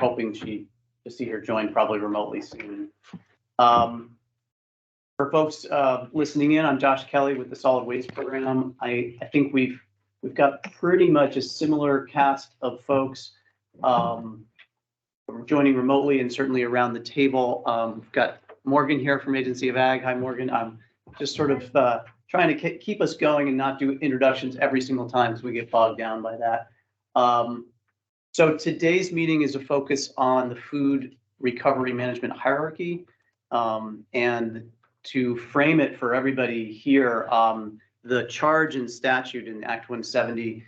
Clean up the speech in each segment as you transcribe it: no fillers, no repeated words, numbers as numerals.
we're hoping to see her join probably remotely soon. For folks listening in, I'm Josh Kelly with the Solid Waste Program. I think we've got pretty much a similar cast of folks joining remotely and certainly around the table. We've got Morgan here from Agency of Ag. Hi, Morgan. I'm just sort of trying to keep us going and not do introductions every single time because we get bogged down by that. So today's meeting is a focus on the food recovery management hierarchy. And to frame it for everybody here, the charge and statute in Act 170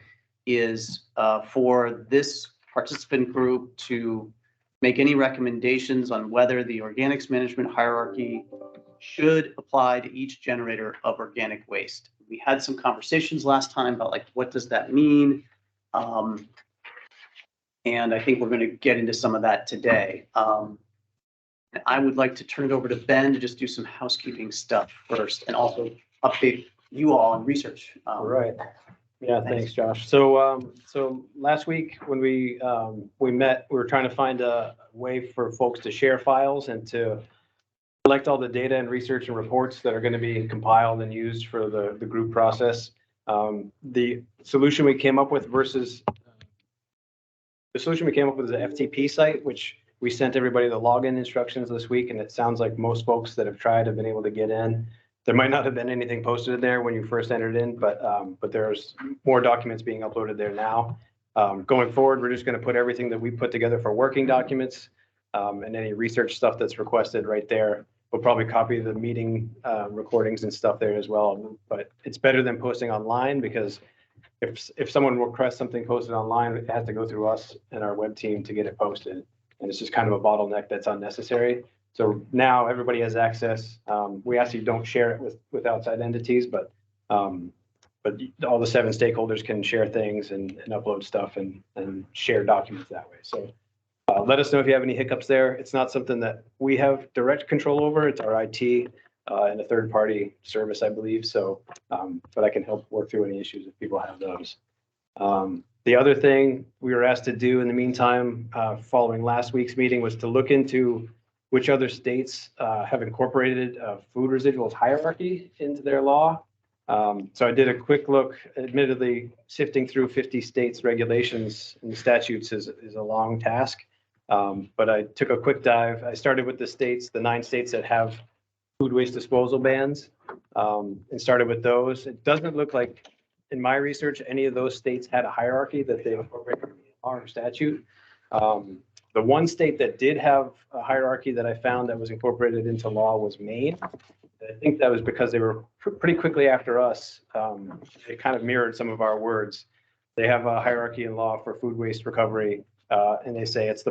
is for this participant group to make any recommendations on whether the organics management hierarchy should apply to each generator of organic waste. We had some conversations last time about like, what does that mean? And I think we're going to get into some of that today. I would like to turn it over to Ben to just do some housekeeping stuff first and also update you all on research. Right. Yeah, thanks, Josh. So so last week when we met, we were trying to find a way for folks to share files and to collect all the data and research and reports that are going to be compiled and used for the group process. The solution we came up with is the FTP site, which we sent everybody the login instructions this week, and it sounds like most folks that have tried have been able to get in. There might not have been anything posted in there when you first entered in, but there's more documents being uploaded there now. Going forward, we're just going to put everything that we put together for working documents and any research stuff that's requested right there. We'll probably copy the meeting recordings and stuff there as well. But it's better than posting online because if someone requests something posted online, it has to go through us and our web team to get it posted. And it's just kind of a bottleneck that's unnecessary. So now everybody has access. We actually don't share it with outside entities, but all the 7 stakeholders can share things and upload stuff and share documents that way. So let us know if you have any hiccups there. It's not something that we have direct control over. It's our IT and a third-party service, I believe. So, but I can help work through any issues if people have those. The other thing we were asked to do in the meantime, following last week's meeting, was to look into which other states have incorporated food residuals hierarchy into their law. So I did a quick look. Admittedly, sifting through 50 states' regulations and statutes is a long task, but I took a quick dive. I started with the 9 states that have food waste disposal bans, and started with those. It doesn't look like, in my research, any of those states had a hierarchy that they incorporated in our statute. The one state that did have a hierarchy that I found that was incorporated into law was Maine. I think that was because they were pretty quickly after us. They kind of mirrored some of our words. They have a hierarchy in law for food waste recovery, and they say it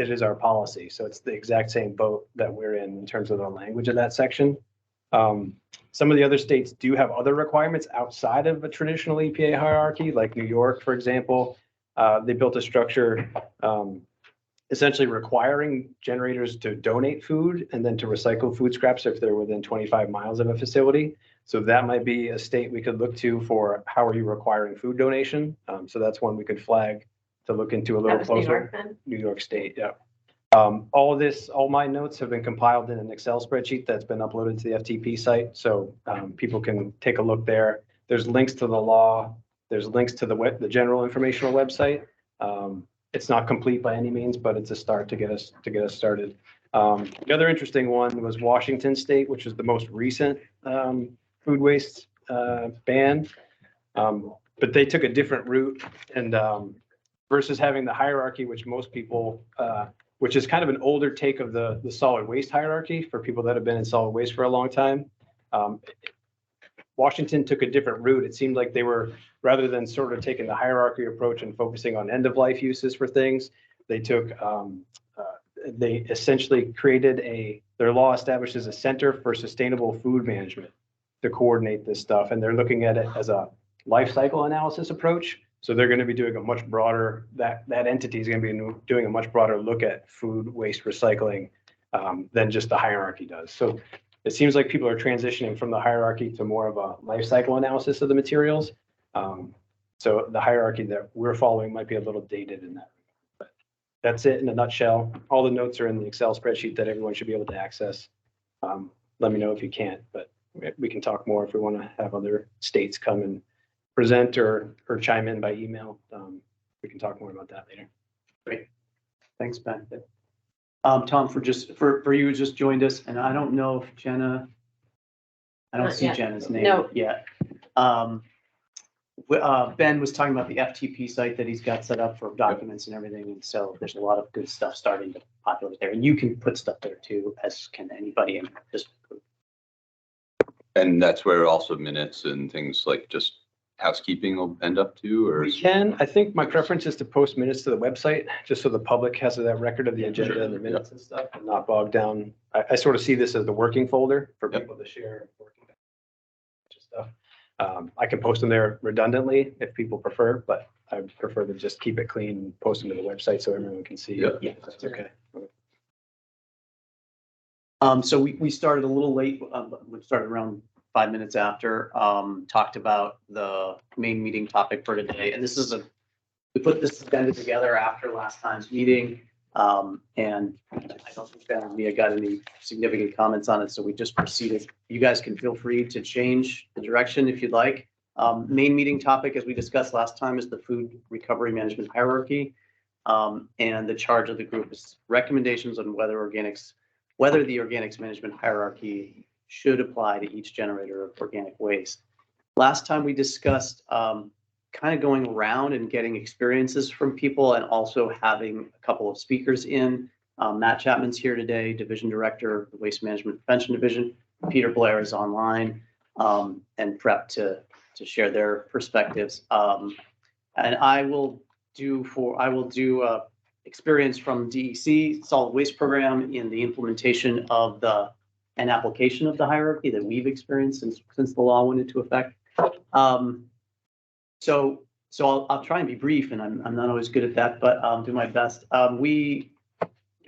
is our policy. So it's the exact same boat that we're in terms of the language of that section. Some of the other states do have other requirements outside of a traditional EPA hierarchy, like New York, for example. They built a structure essentially requiring generators to donate food and then to recycle food scraps if they're within 25 miles of a facility. So that might be a state we could look to for how are you requiring food donation. So that's one we could flag to look into a little closer. New York, then? New York State, yeah. All my notes have been compiled in an Excel spreadsheet that's been uploaded to the FTP site. So people can take a look there. There's links to the law. There's links to the general informational website. It's not complete by any means, but it's a start to get us started. The other interesting one was Washington State, which is the most recent food waste ban. But they took a different route, and versus having the hierarchy, which most people, which is kind of an older take of the solid waste hierarchy for people that have been in solid waste for a long time. Washington took a different route. It seemed like they were, rather than sort of taking the hierarchy approach and focusing on end-of-life uses for things, they took, they essentially created their law establishes a Center for Sustainable Food Management to coordinate this stuff. And they're looking at it as a life cycle analysis approach. So they're going to be doing a much broader, that entity is going to be doing a much broader look at food waste recycling than just the hierarchy does. So it seems like people are transitioning from the hierarchy to more of a life cycle analysis of the materials. So the hierarchy that we're following might be a little dated in that. But that's it in a nutshell. All the notes are in the Excel spreadsheet that everyone should be able to access. Let me know if you can't, but we can talk more if we want to have other states come and present or chime in by email. We can talk more about that later. Great. Thanks, Ben. Tom, for you who just joined us, and I don't know if Jenna, I don't Not see yet. Jenna's name No. yet. Ben was talking about the FTP site that he's got set up for documents and everything. And so there's a lot of good stuff starting to populate there. And you can put stuff there too, as can anybody in this group. And that's where also minutes and things like just housekeeping will end up too, or? We can, I think my preference is to post minutes to the website, just so the public has that record of the agenda and the minutes and stuff, and not bog down. I sort of see this as the working folder for people to share working stuff. I can post them there redundantly if people prefer, but I prefer to just keep it clean, and post them to the website so everyone can see. Yeah. That's okay. So we started a little late. We started around 5 minutes after, talked about the main meeting topic for today. And this is we put this agenda together after last time's meeting. And I don't think Ben or Mia got any significant comments on it. So we just proceeded. You guys can feel free to change the direction if you'd like. Main meeting topic, as we discussed last time, is the food recovery management hierarchy. And the charge of the group is recommendations on whether the organics management hierarchy should apply to each generator of organic waste. Last time we discussed kind of going around and getting experiences from people and also having a couple of speakers in. Matt Chapman's here today, Division Director of the Waste Management Prevention Division. Peter Blair is online and prepped to share their perspectives. And I will do experience from DEC solid waste program in the implementation of an application of the hierarchy that we've experienced since the law went into effect. So I'll try and be brief, and I'm not always good at that, but I'll do my best. We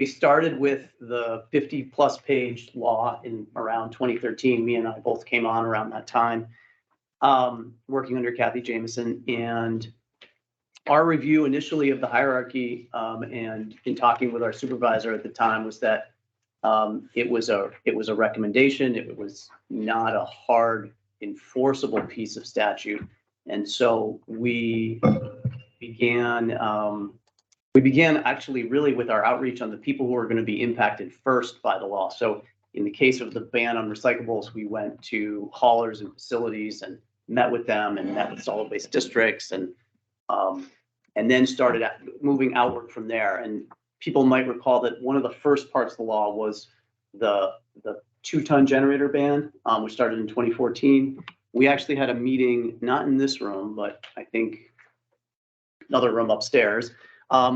started with the 50+ page law in around 2013. Me and I both came on around that time, working under Kathy Jameson. And our review initially of the hierarchy and in talking with our supervisor at the time was that it was a recommendation. It was not a hard enforceable piece of statute. And so we began actually really with our outreach on the people who are going to be impacted first by the law. So in the case of the ban on recyclables, we went to haulers and facilities and met with them and met with solid waste districts and then started moving outward from there. And people might recall that one of the first parts of the law was the 2-ton generator ban, which started in 2014. We actually had a meeting, not in this room, but I think another room upstairs,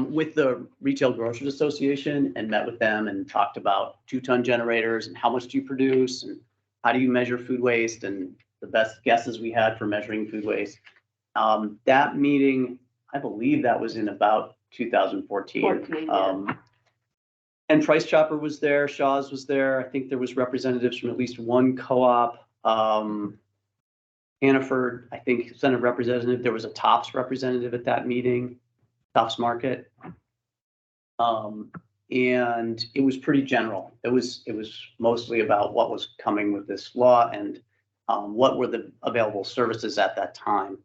with the Retail Grocers Association and met with them and talked about 2-ton generators and how much do you produce and how do you measure food waste and the best guesses we had for measuring food waste. That meeting, I believe that was in about 2014. And Price Chopper was there, Shaw's was there. I think there was representatives from at least one co-op. Hannaford, I think, sent a representative. There was a Tops representative at that meeting, Tops Market. And it was pretty general. It was mostly about what was coming with this law and what were the available services at that time.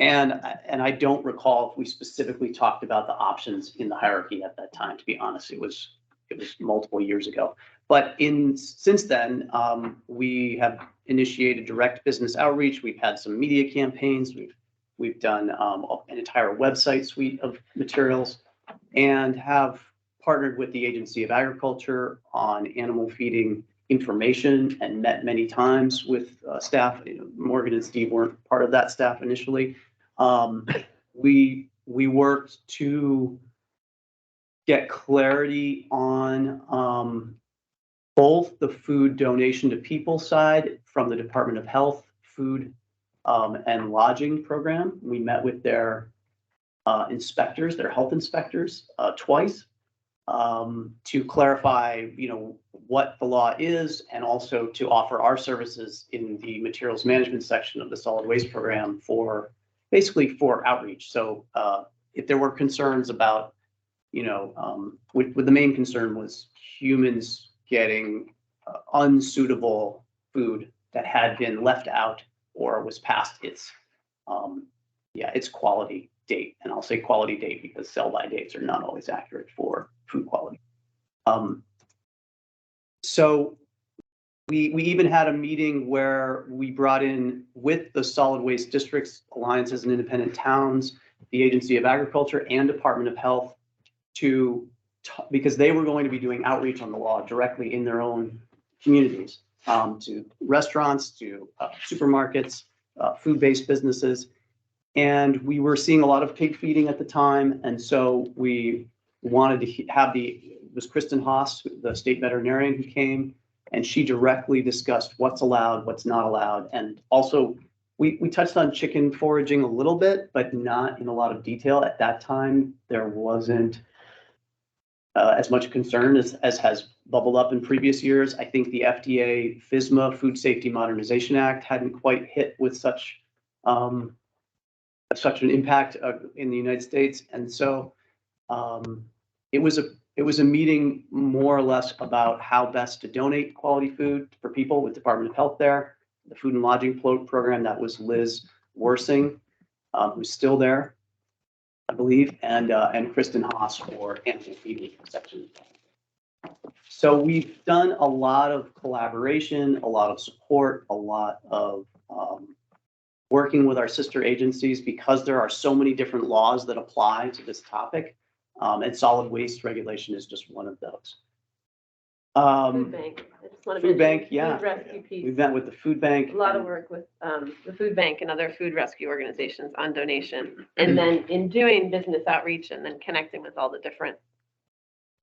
And I don't recall if we specifically talked about the options in the hierarchy at that time, to be honest. It was multiple years ago. But since then, we have initiated direct business outreach. We've had some media campaigns. We've done an entire website suite of materials and have partnered with the Agency of Agriculture on animal feeding information and met many times with staff. Morgan and Steve weren't part of that staff initially. We worked to get clarity on both the food donation to people side from the Department of Health food and lodging program. We met with their inspectors, their health inspectors, twice to clarify, what the law is, and also to offer our services in the materials management section of the solid waste program for basically for outreach. So if there were concerns about, with the main concern was humans getting unsuitable food that had been left out or was past its quality date. And I'll say quality date because sell-by dates are not always accurate for food quality. So we even had a meeting where we brought in, with the solid waste districts, alliances and independent towns, the Agency of Agriculture and Department of Health, because they were going to be doing outreach on the law directly in their own communities, to restaurants, to supermarkets, food-based businesses. And we were seeing a lot of pig feeding at the time. And so we wanted to have it was Kristen Haas, the state veterinarian, who came, and she directly discussed what's allowed, what's not allowed. And also we touched on chicken foraging a little bit, but not in a lot of detail. At that time, there wasn't as much concern as has bubbled up in previous years. I think the FDA FSMA, Food Safety Modernization Act, hadn't quite hit with such an impact in the United States. And so it was a meeting more or less about how best to donate quality food for people, with Department of Health there, the food and lodging program. That was Liz Worsing, who's still there, I believe, and Kristen Haas for animal feeding section. So we've done a lot of collaboration, a lot of support, a lot of working with our sister agencies, because there are so many different laws that apply to this topic. And solid waste regulation is just one of those. Food bank. I just want to Food bank, mention yeah. Food rescue piece. We've met with the food bank. A lot of work with the food bank and other food rescue organizations on donation. And then in doing business outreach and then connecting with all the different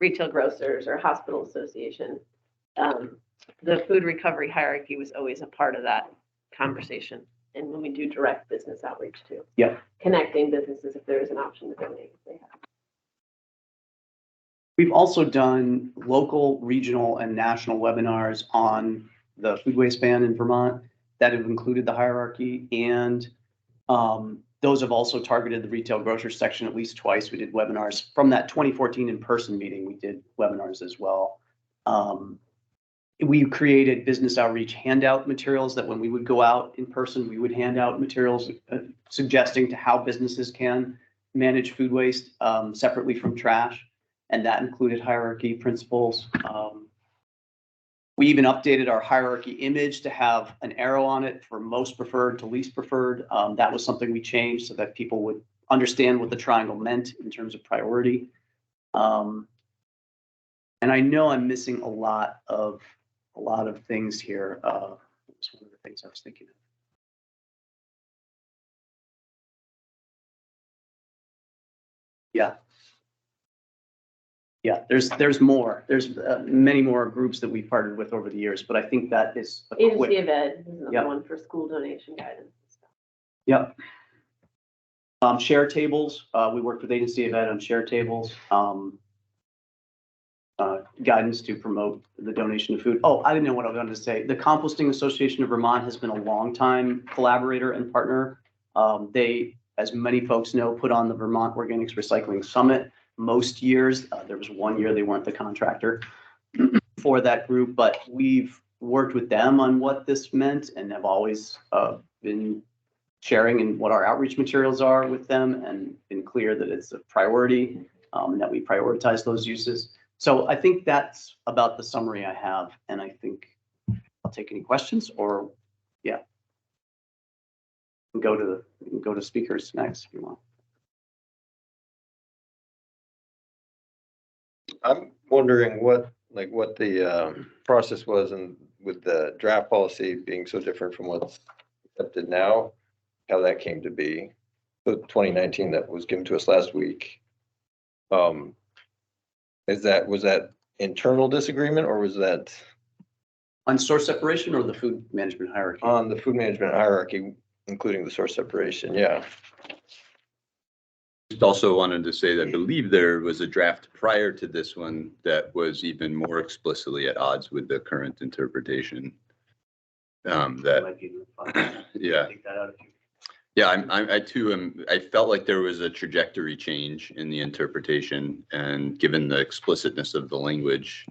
retail grocers or hospital association, the food recovery hierarchy was always a part of that conversation. And when we do direct business outreach too. Yep. Connecting businesses if there is an option to donate if they have. We've also done local, regional, and national webinars on the food waste ban in Vermont that have included the hierarchy, and those have also targeted the retail grocer section at least twice. We did webinars from that 2014 in-person meeting. We did webinars as well. We created business outreach handout materials that when we would go out in person, we would hand out materials suggesting to how businesses can manage food waste separately from trash. And that included hierarchy principles. We even updated our hierarchy image to have an arrow on it for most preferred to least preferred. That was something we changed so that people would understand what the triangle meant in terms of priority. And I know I'm missing a lot of things here. What was one of the things I was thinking of? Yeah. Yeah, there's more. There's many more groups that we've partnered with over the years, but I think that is a Agency quick. of Ed is another Yep. one for school donation guidance and stuff. Yep. Share tables. We worked with Agency of Ed on share tables. Guidance to promote the donation of food. Oh, I didn't know what I was going to say. The Composting Association of Vermont has been a longtime collaborator and partner. They, as many folks know, put on the Vermont Organics Recycling Summit most years. There was one year they weren't the contractor for that group, but we've worked with them on what this meant and have always been sharing in what our outreach materials are with them, and been clear that it's a priority and that we prioritize those uses. So I think that's about the summary I have, and I think I'll take any questions, or yeah, we can go to speakers next if you want. I'm wondering what the process was, and with the draft policy being so different from what's accepted now, how that came to be. The 2019 that was given to us last week. Was that internal disagreement, or was that On source separation or the food management hierarchy? on the food management hierarchy, including the source separation? Yeah. Just also wanted to say that I believe there was a draft prior to this one that was even more explicitly at odds with the current interpretation. Might be fun. Yeah. Take that out if you. Yeah, I too I felt like there was a trajectory change in the interpretation, and given the explicitness of the language,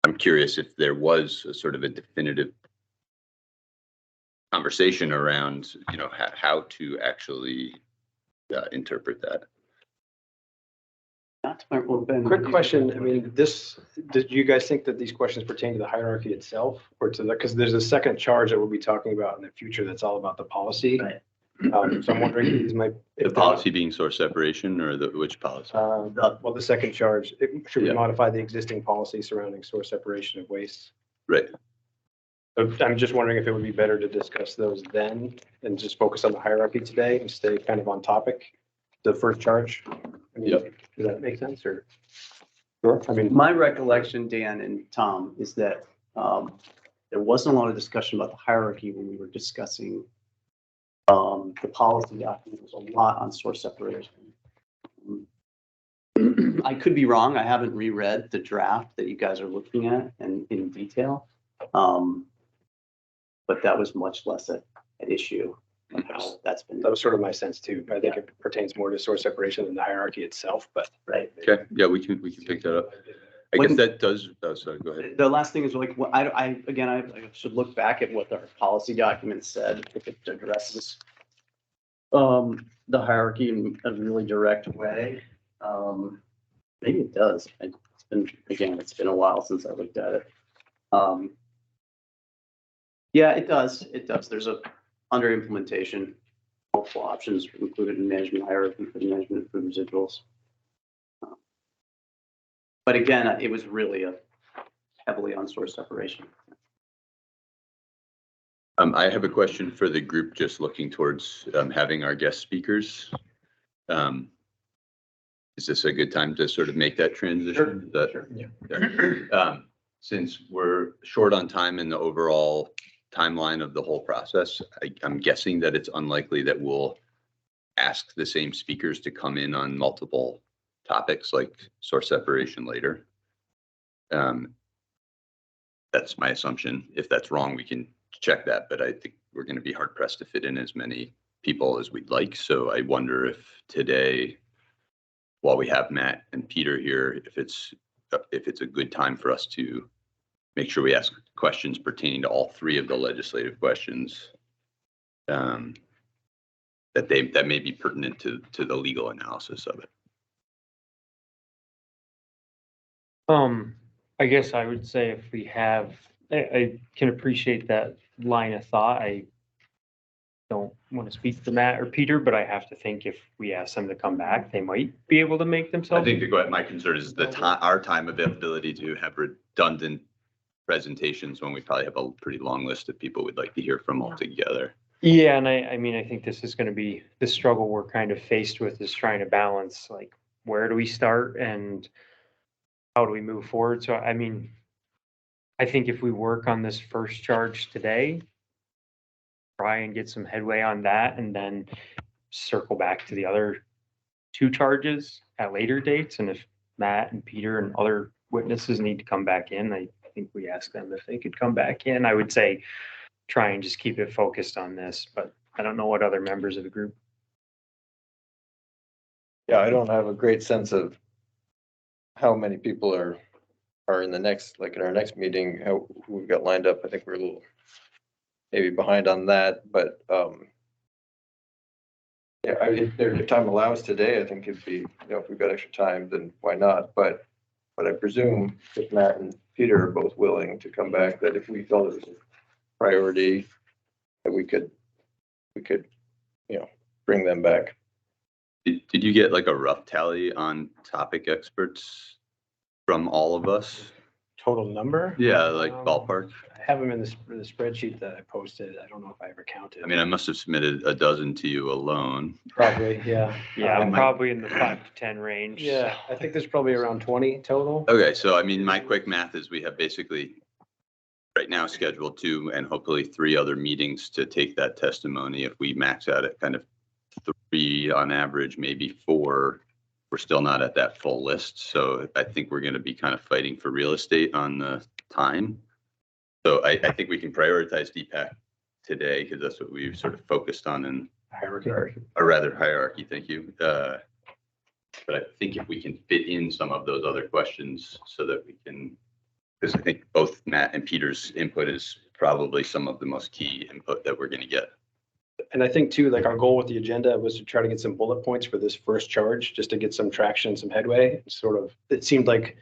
I'm curious if there was a sort of a definitive conversation around, how to actually interpret that. Not to my, well, Ben. Quick question, I mean, did you guys think that these questions pertain to the hierarchy itself or to the, because there's a second charge that we'll be talking about in the future that's all about the policy. Right. So I'm wondering, these might. The policy being source separation, or which policy? Well, the second charge, should we Yeah. modify the existing policy surrounding source separation of waste? Right. So I'm just wondering if it would be better to discuss those then and just focus on the hierarchy today and stay kind of on topic, the first charge. I mean, Yep. Does that make sense or? Sure. I mean, My recollection, Dan and Tom, is that there wasn't a lot of discussion about the hierarchy when we were discussing the policy document. There was a lot on source separation. I could be wrong. I haven't reread the draft that you guys are looking at and in detail. But that was much less an issue on how that's been. that was sort of my sense too. I think it pertains more to source separation than the hierarchy itself, but. Right. Okay, yeah, we can pick that up. I guess that does, oh, sorry, go ahead. The last thing is like, what I should look back at what our policy document said, if it addresses the hierarchy in a really direct way. Maybe it does. It's been a while since I looked at it. Yeah, it does. It does. There's under implementation, multiple options included in management hierarchy for the management of food residuals. But again, it was really heavily on source separation. I have a question for the group, just looking towards having our guest speakers. Is this a good time to sort of make that transition? Sure. Yeah. Since we're short on time in the overall timeline of the whole process, I'm guessing that it's unlikely that we'll ask the same speakers to come in on multiple topics like source separation later. That's my assumption. If that's wrong, we can check that, but I think we're going to be hard pressed to fit in as many people as we'd like. So I wonder if today, while we have Matt and Peter here, if it's a good time for us to make sure we ask questions pertaining to all three of the legislative questions that may be pertinent to the legal analysis of it. I guess I would say if we have, I can appreciate that line of thought. I don't want to speak for Matt or Peter, but I have to think if we ask them to come back, they might be able to make I themselves. think my concern is our time availability to have redundant presentations when we probably have a pretty long list of people we'd like to hear from altogether. Yeah, and I mean, I think this is going to be the struggle we're kind of faced with, is trying to balance, like, where do we start and how do we move forward? So, I mean, I think if we work on this first charge today, try and get some headway on that, and then circle back to the other two charges at later dates. And if Matt and Peter and other witnesses need to come back in, I think we ask them if they could come back in. I would say try and just keep it focused on this, but I don't know what other members of the group. Yeah, I don't have a great sense of how many people are in the next, like in our next meeting, who we've got lined up. I think we're a little maybe behind on that, but yeah, if time allows today, I think it'd be, if we've got extra time, then why not? But I presume if Matt and Peter are both willing to come back, that if we felt it was a priority, that we could, bring them back. Did you get like a rough tally on topic experts from all of us? Total number? Yeah, like ballpark. I have them in the spreadsheet that I posted. I don't know if I ever counted. I mean, I must have submitted a dozen to you alone. Probably, yeah. Yeah, I'm probably in the 5 to 10 range. Yeah, I think there's probably around 20 total. Okay, so I mean, my quick math is we have basically right now scheduled 2 and hopefully 3 other meetings to take that testimony. If we max out at kind of 3 on average, maybe 4, we're still not at that full list. So I think we're going to be kind of fighting for real estate on the time. So I think we can prioritize DPAC today because that's what we've sort of focused on in hierarchy. or rather hierarchy, thank you. But I think if we can fit in some of those other questions so that we can, because I think both Matt and Peter's input is probably some of the most key input that we're going to get. And I think too, like our goal with the agenda was to try to get some bullet points for this first charge, just to get some traction, some headway. Sort of, it seemed like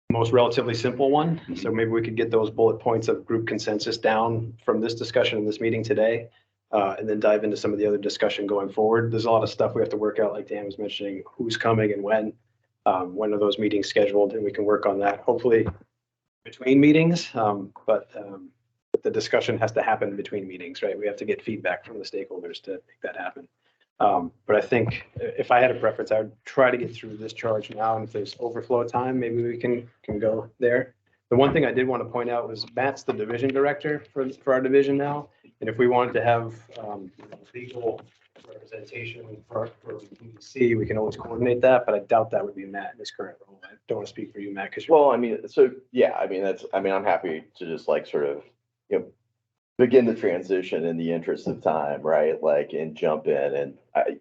the most relatively simple one. So maybe we could get those bullet points of group consensus down from this discussion in this meeting today. And then dive into some of the other discussion going forward. There's a lot of stuff we have to work out, like Dan was mentioning, who's coming and when are those meetings scheduled, and we can work on that hopefully between meetings. But the discussion has to happen between meetings, right? We have to get feedback from the stakeholders to make that happen. But I think if I had a preference, I would try to get through this charge now. And if there's overflow time, maybe we can go there. The one thing I did want to point out was Matt's the division director for our division now. And if we wanted to have legal representation for BBC, we can always coordinate that, but I doubt that would be Matt in his current role. I don't want to speak for you, Matt, because Well, I mean, so yeah, I mean, I'm happy to just like sort of, begin the transition in the interest of time, right? Like, and jump in. And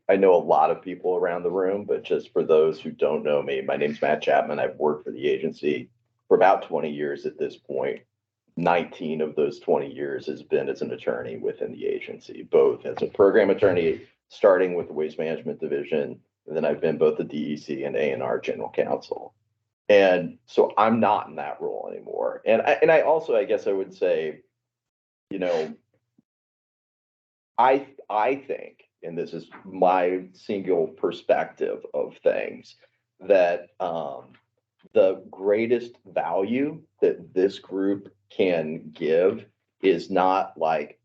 I know a lot of people around the room, but just for those who don't know me, my name's Matt Chapman. I've worked for the agency for about 20 years at this point. 19 of those 20 years has been as an attorney within the agency, both as a program attorney, starting with the Waste Management Division, and then I've been both the DEC and A&R General Counsel. And so I'm not in that role anymore. And I also, I guess I would say, I think, and this is my single perspective of things, that the greatest value that this group can give is not like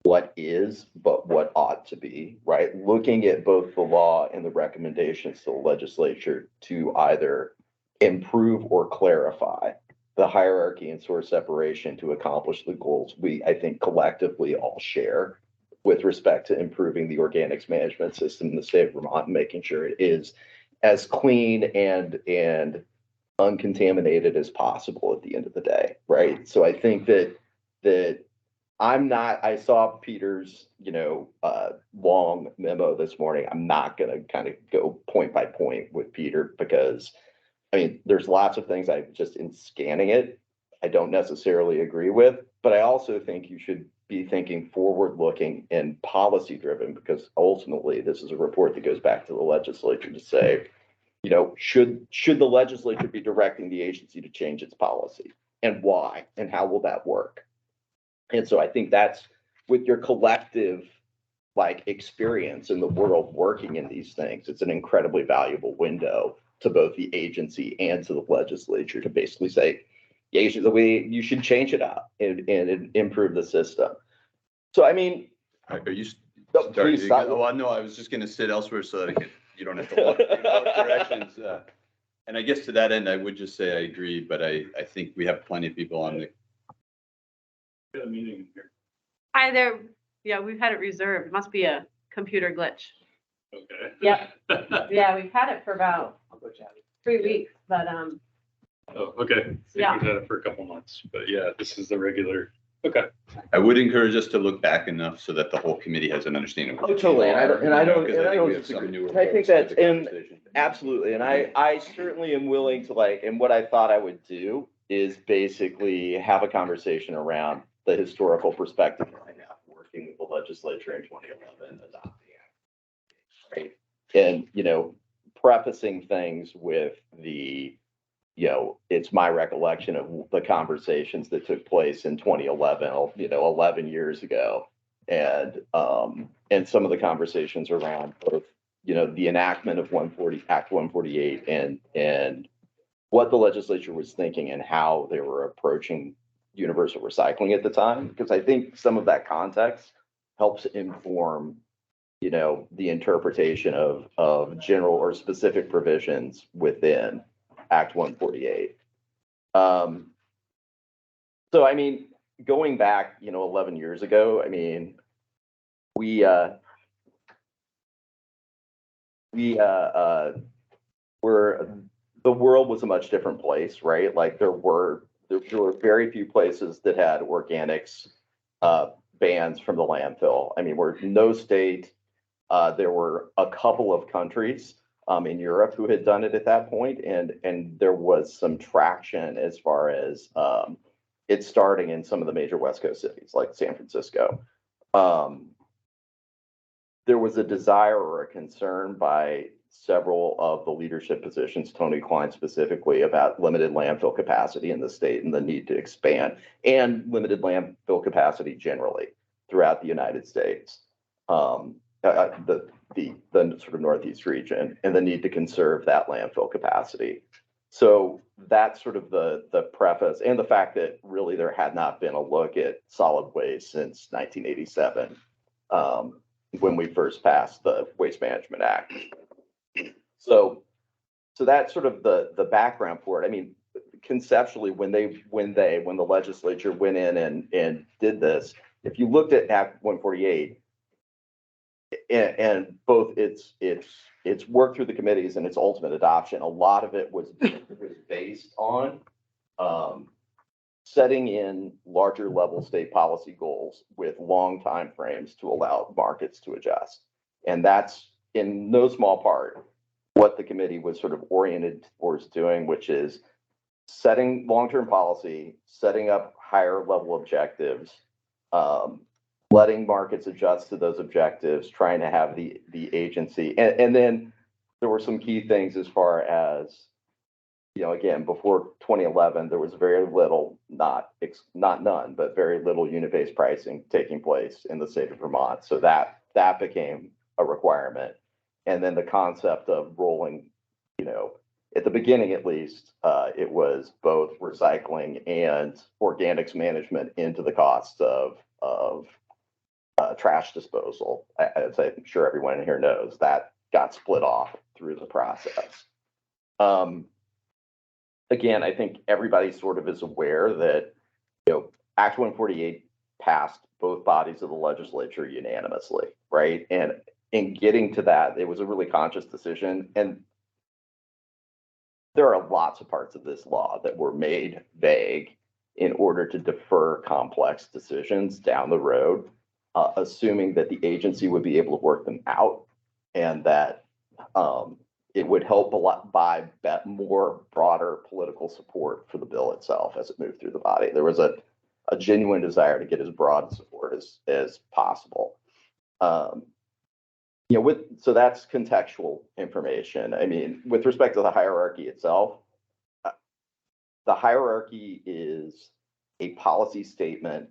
what is, but what ought to be, right? Looking at both the law and the recommendations to the legislature to either improve or clarify the hierarchy and source separation to accomplish the goals we, I think, collectively all share with respect to improving the organics management system in the state of Vermont and making sure it is as clean and uncontaminated as possible at the end of the day, right? So I think that I saw Peter's, long memo this morning. I'm not going to kind of go point by point with Peter because, I mean, there's lots of things I just in scanning it, I don't necessarily agree with, but I also think you should be thinking forward looking and policy driven, because ultimately this is a report that goes back to the legislature to say, should the legislature be directing the agency to change its policy, and why, and how will that work? And so I think that's with your collective experience in the world working in these things, it's an incredibly valuable window to both the agency and to the legislature to basically say, the way you should change it up and improve the system. So, I mean, Are you No, starting please to stop. go? Well, no, I was just going to sit elsewhere so that you don't have to look in both directions. And I guess to that end, I would just say I agree, but I think we have plenty of people on the meeting here. Hi there. Yeah, we've had it reserved. It must be a computer glitch. Okay. Yep. Yeah, we've had it for about 3 weeks, but Oh, okay. Yeah. We've had it for a couple months, but yeah, this is the regular. Okay. I would encourage us to look back enough so that the whole committee has an understanding. of what Oh, totally. people And I are, don't because I think we have disagree. some newer And I think folks to that's the conversation. absolutely. And I certainly am willing to and what I thought I would do is basically have a conversation around the historical perspective right now, working with the legislature in 2011, adopting it. Right. And, prefacing things with the, it's my recollection of the conversations that took place in 2011, 11 years ago. And some of the conversations around both, the enactment of Act 148 and what the legislature was thinking and how they were approaching universal recycling at the time. Because I think some of that context helps inform, the interpretation of general or specific provisions within Act 148. So, I mean, going back, 11 years ago, I mean, the world was a much different place, right? Like there were very few places that had organics bans from the landfill. I mean, no state There were a couple of countries in Europe who had done it at that point, and there was some traction as far as it starting in some of the major West Coast cities like San Francisco. There was a desire or a concern by several of the leadership positions, Tony Klein specifically, about limited landfill capacity in the state and the need to expand, and limited landfill capacity generally throughout the United States. The sort of Northeast region, and the need to conserve that landfill capacity. So that's sort of the preface, and the fact that really there had not been a look at solid waste since 1987, when we first passed the Waste Management Act. So that's sort of the background for it. I mean, conceptually, when the legislature went in and did this, if you looked at Act 148, and both its work through the committees and its ultimate adoption, a lot of it was based on setting in larger level state policy goals with long time frames to allow markets to adjust. And that's in no small part what the committee was sort of oriented towards doing, which is setting long-term policy, setting up higher level objectives, letting markets adjust to those objectives, trying to have the agency. And then there were some key things as far as, you know, again, before 2011, there was very little, not none, but very little unit-based pricing taking place in the state of Vermont. So that became a requirement. And then the concept of rolling, you know, at the beginning, at least, it was both recycling and organics management into the cost of trash disposal. As I'm sure everyone in here knows, that got split off through the process. Again, I think everybody sort of is aware that, you know, Act 148 passed both bodies of the legislature unanimously, right? And in getting to that, it was a really conscious decision. And there are lots of parts of this law that were made vague in order to defer complex decisions down the road, assuming that the agency would be able to work them out, and that it would help a lot by more broader political support for the bill itself as it moved through the body. There was a genuine desire to get as broad support as possible. You know, so that's contextual information. I mean, with respect to the hierarchy itself, the hierarchy is a policy statement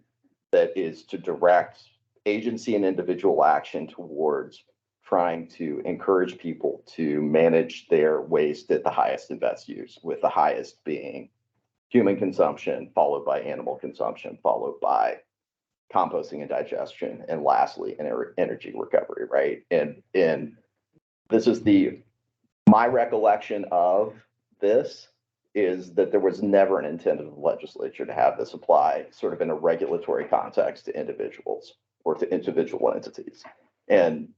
that is to direct agency and individual action towards trying to encourage people to manage their waste at the highest and best use, with the highest being human consumption, followed by animal consumption, followed by composting and digestion, and lastly, energy recovery, right? And this is my recollection of this is that there was never an intent of the legislature to have this apply sort of in a regulatory context to individuals or to individual entities. And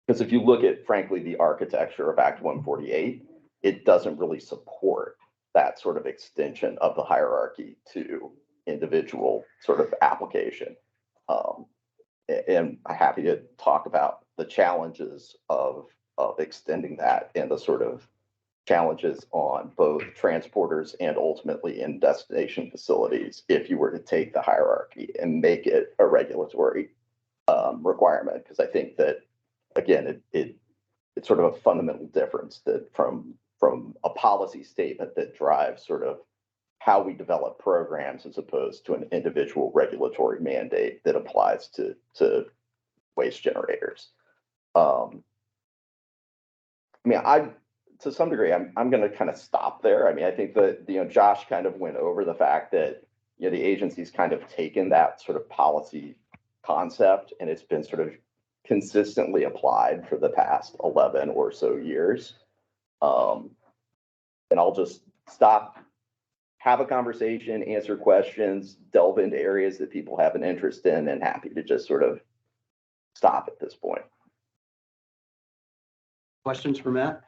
because if you look at, frankly, the architecture of Act 148, it doesn't really support that sort of extension of the hierarchy to individual sort of application. And I'm happy to talk about the challenges of extending that and the sort of challenges on both transporters and ultimately in destination facilities if you were to take the hierarchy and make it a regulatory requirement. Because I think that, again, it's sort of a fundamental difference that from a policy statement that drives sort of how we develop programs as opposed to an individual regulatory mandate that applies to waste generators. I mean, to some degree, I'm going to kind of stop there. I mean, I think that, you know, Josh kind of went over the fact that, you know, the agency's kind of taken that sort of policy concept and it's been sort of consistently applied for the past 11 or so years. And I'll just stop, have a conversation, answer questions, delve into areas that people have an interest in, and happy to just sort of stop at this point. Questions for Matt?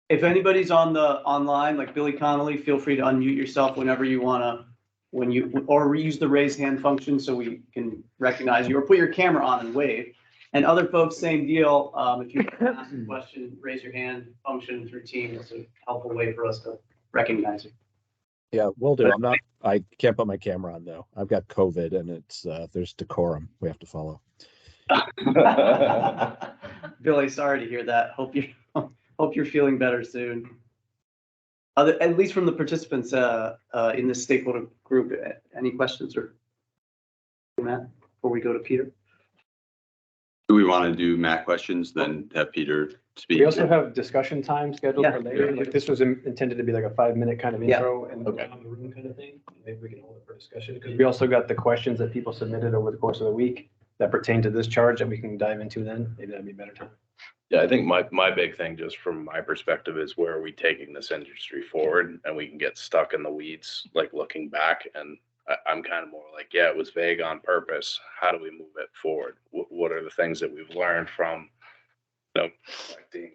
If anybody's online, like Billy Connolly, feel free to unmute yourself whenever you want to, or use the raise hand function so we can recognize you, or put your camera on and wave. And other folks, same deal. If you want to ask a question, raise your hand function through Teams. It's a helpful way for us to recognize you. Yeah, will do. I can't put my camera on though. I've got COVID and it's, there's decorum we have to follow. Billy, sorry to hear that. Hope you're feeling better soon. At least from the participants in this stakeholder group, any questions or Matt before we go to Peter? Do we want to do Matt questions, then have Peter speak? We also have discussion time scheduled Yeah. for later. Like this was intended to be like a 5-minute kind of Yeah. intro and Okay. around the room kind of thing. Maybe we can hold it for discussion because we also got the questions that people submitted over the course of the week that pertain to this charge that we can dive into then. Maybe that'd be a better time. Yeah, I think my big thing, just from my perspective, is where are we taking this industry forward? And we can get stuck in the weeds, like looking back. And I'm kind of more like, yeah, it was vague on purpose. How do we move it forward? What are the things that we've learned from, collecting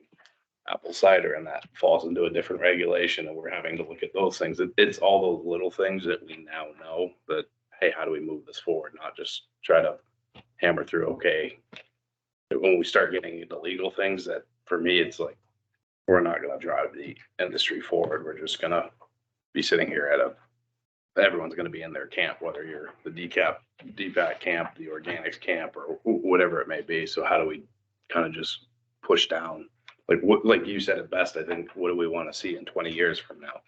apple cider, and that falls into a different regulation, and we're having to look at those things. It's all those little things that we now know, but hey, how do we move this forward? Not just try to hammer through, okay. When we start getting into legal things, that for me, it's like, we're not going to drive the industry forward. We're just going to be sitting here everyone's going to be in their camp, whether you're the DPAC camp, the organics camp, or whatever it may be. So how do we kind of just push down? Like you said it best, I think, what do we want to see in 20 years from now?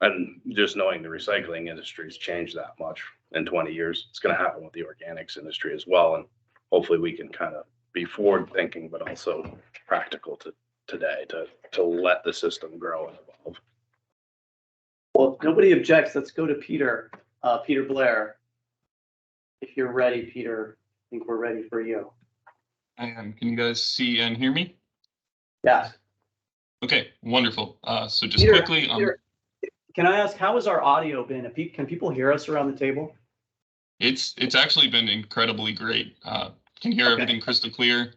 And just knowing the recycling industry's changed that much in 20 years, it's going to happen with the organics industry as well. And hopefully we can kind of be forward thinking, but also practical to today to let the system grow and evolve. Well, if nobody objects, let's go to Peter, Peter Blair. If you're ready, Peter, I think we're ready for you. I am. Can you guys see and hear me? Yeah. Okay, wonderful. So just Peter, quickly, Peter, can I ask, how has our audio been? Can people hear us around the table? it's actually been incredibly great. Can hear everything crystal clear.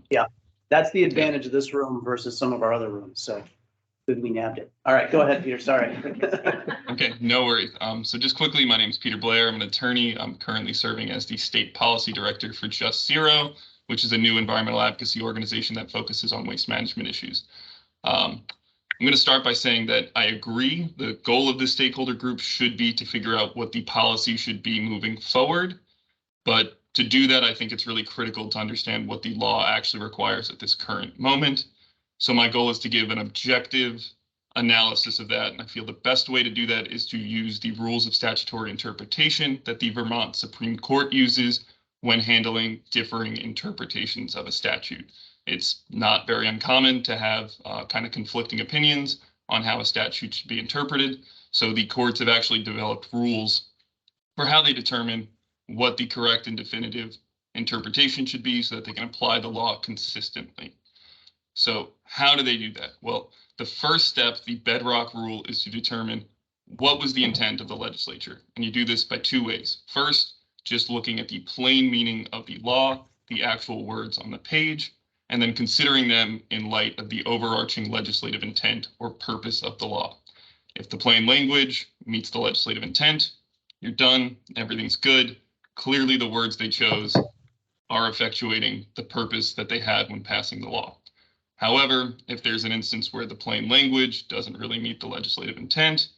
Yeah, that's the advantage of this room versus some of our other rooms. So good we nabbed it. All right, go ahead, Peter. Sorry. Okay, no worries. So just quickly, my name is Peter Blair. I'm an attorney. I'm currently serving as the state policy director for Just Zero, which is a new environmental advocacy organization that focuses on waste management issues. I'm going to start by saying that I agree the goal of this stakeholder group should be to figure out what the policy should be moving forward. But to do that, I think it's really critical to understand what the law actually requires at this current moment. So my goal is to give an objective analysis of that. And I feel the best way to do that is to use the rules of statutory interpretation that the Vermont Supreme Court uses when handling differing interpretations of a statute. It's not very uncommon to have kind of conflicting opinions on how a statute should be interpreted. So the courts have actually developed rules for how they determine what the correct and definitive interpretation should be so that they can apply the law consistently. So how do they do that? Well, the first step, the bedrock rule, is to determine what was the intent of the legislature. And you do this by two ways. First, just looking at the plain meaning of the law, the actual words on the page, and then considering them in light of the overarching legislative intent or purpose of the law. If the plain language meets the legislative intent, you're done, everything's good. Clearly the words they chose are effectuating the purpose that they had when passing the law. However, if there's an instance where the plain language doesn't really meet the legislative intent,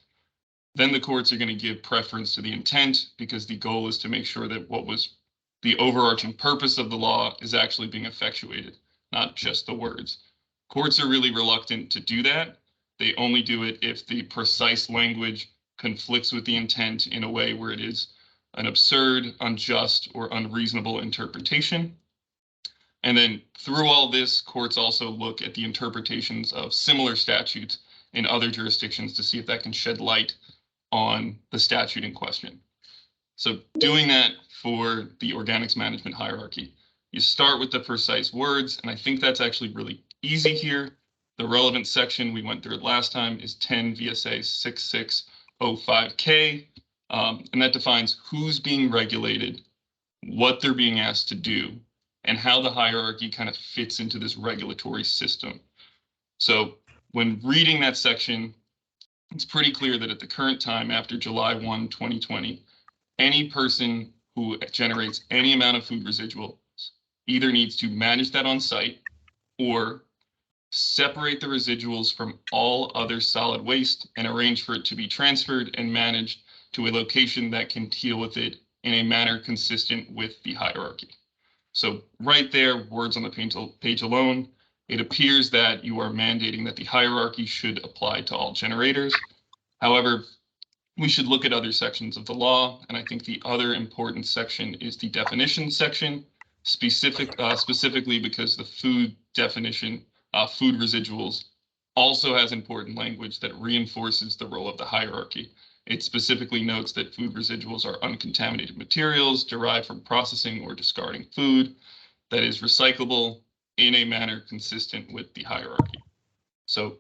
then the courts are going to give preference to the intent because the goal is to make sure that what was the overarching purpose of the law is actually being effectuated, not just the words. Courts are really reluctant to do that. They only do it if the precise language conflicts with the intent in a way where it is an absurd, unjust, or unreasonable interpretation. And then through all this, courts also look at the interpretations of similar statutes in other jurisdictions to see if that can shed light on the statute in question. So doing that for the organics management hierarchy, you start with the precise words, and I think that's actually really easy here. The relevant section, we went through it last time, is 10 VSA 6605K, and that defines who's being regulated, what they're being asked to do, and how the hierarchy kind of fits into this regulatory system. So when reading that section, it's pretty clear that at the current time, after July 1, 2020, any person who generates any amount of food residuals either needs to manage that on site or separate the residuals from all other solid waste and arrange for it to be transferred and managed to a location that can deal with it in a manner consistent with the hierarchy. So right there, words on the page alone, it appears that you are mandating that the hierarchy should apply to all generators. However, we should look at other sections of the law, and I think the other important section is the definition section, specifically because the food definition, food residuals, also has important language that reinforces the role of the hierarchy. It specifically notes that food residuals are uncontaminated materials derived from processing or discarding food that is recyclable in a manner consistent with the hierarchy. So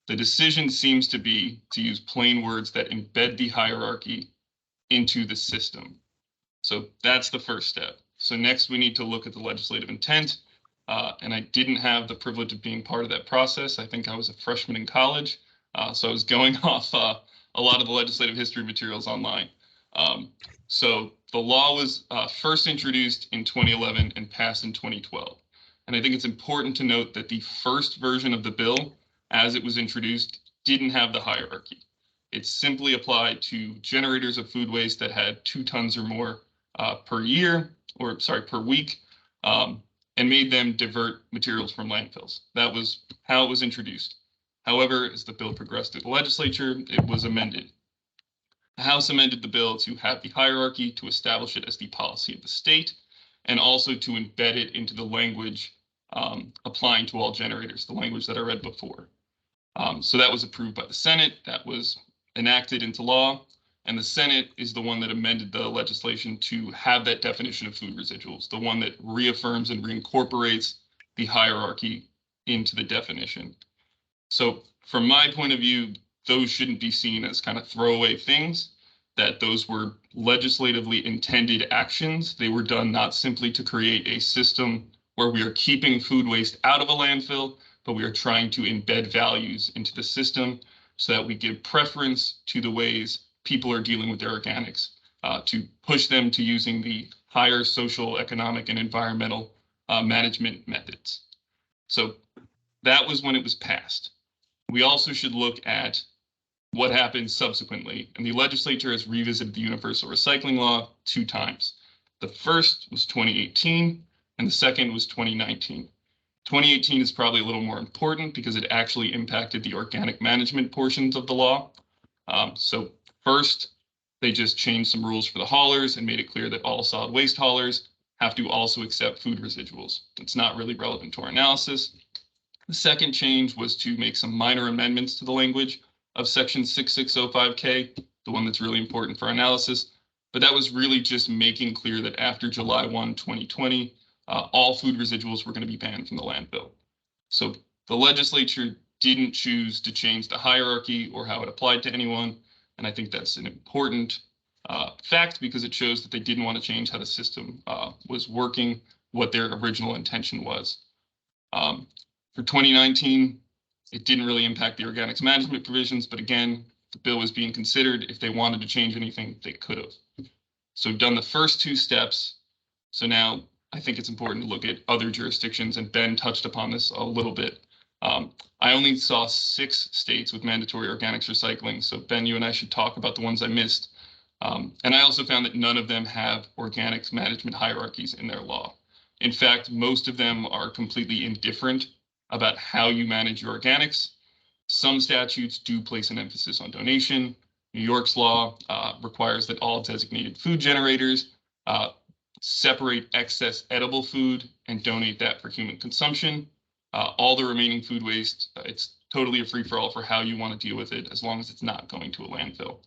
the decision seems to be to use plain words that embed the hierarchy into the system. So that's the first step. So next we need to look at the legislative intent. And I didn't have the privilege of being part of that process. I think I was a freshman in college. So I was going off a lot of the legislative history materials online. So the law was first introduced in 2011 and passed in 2012. And I think it's important to note that the first version of the bill, as it was introduced, didn't have the hierarchy. It simply applied to generators of food waste that had 2 tons or more per week, and made them divert materials from landfills. That was how it was introduced. However, as the bill progressed through the legislature, it was amended. The House amended the bill to have the hierarchy, to establish it as the policy of the state, and also to embed it into the language applying to all generators, the language that I read before. So that was approved by the Senate, that was enacted into law, and the Senate is the one that amended the legislation to have that definition of food residuals, the one that reaffirms and reincorporates the hierarchy into the definition. So from my point of view, those shouldn't be seen as kind of throwaway things, that those were legislatively intended actions. They were done not simply to create a system where we are keeping food waste out of a landfill, but we are trying to embed values into the system so that we give preference to the ways people are dealing with their organics, to push them to using the higher social, economic, and environmental management methods. So that was when it was passed. We also should look at what happened subsequently, and the legislature has revisited the universal recycling law 2 times. The first was 2018, and the second was 2019. 2018 is probably a little more important because it actually impacted the organic management portions of the law. So first, they just changed some rules for the haulers and made it clear that all solid waste haulers have to also accept food residuals. It's not really relevant to our analysis. The second change was to make some minor amendments to the language of section 6605K, the one that's really important for our analysis. But that was really just making clear that after July 1, 2020, all food residuals were going to be banned from the landfill. So the legislature didn't choose to change the hierarchy or how it applied to anyone. And I think that's an important fact because it shows that they didn't want to change how the system was working, what their original intention was. For 2019, it didn't really impact the organics management provisions, but again, the bill was being considered. If they wanted to change anything, they could have. So we've done the first 2 steps. So now I think it's important to look at other jurisdictions, and Ben touched upon this a little bit. I only saw 6 states with mandatory organics recycling. So Ben, you and I should talk about the ones I missed. And I also found that none of them have organics management hierarchies in their law. In fact, most of them are completely indifferent about how you manage your organics. Some statutes do place an emphasis on donation. New York's law requires that all designated food generators separate excess edible food and donate that for human consumption. All the remaining food waste, it's totally a free-for-all for how you want to deal with it, as long as it's not going to a landfill.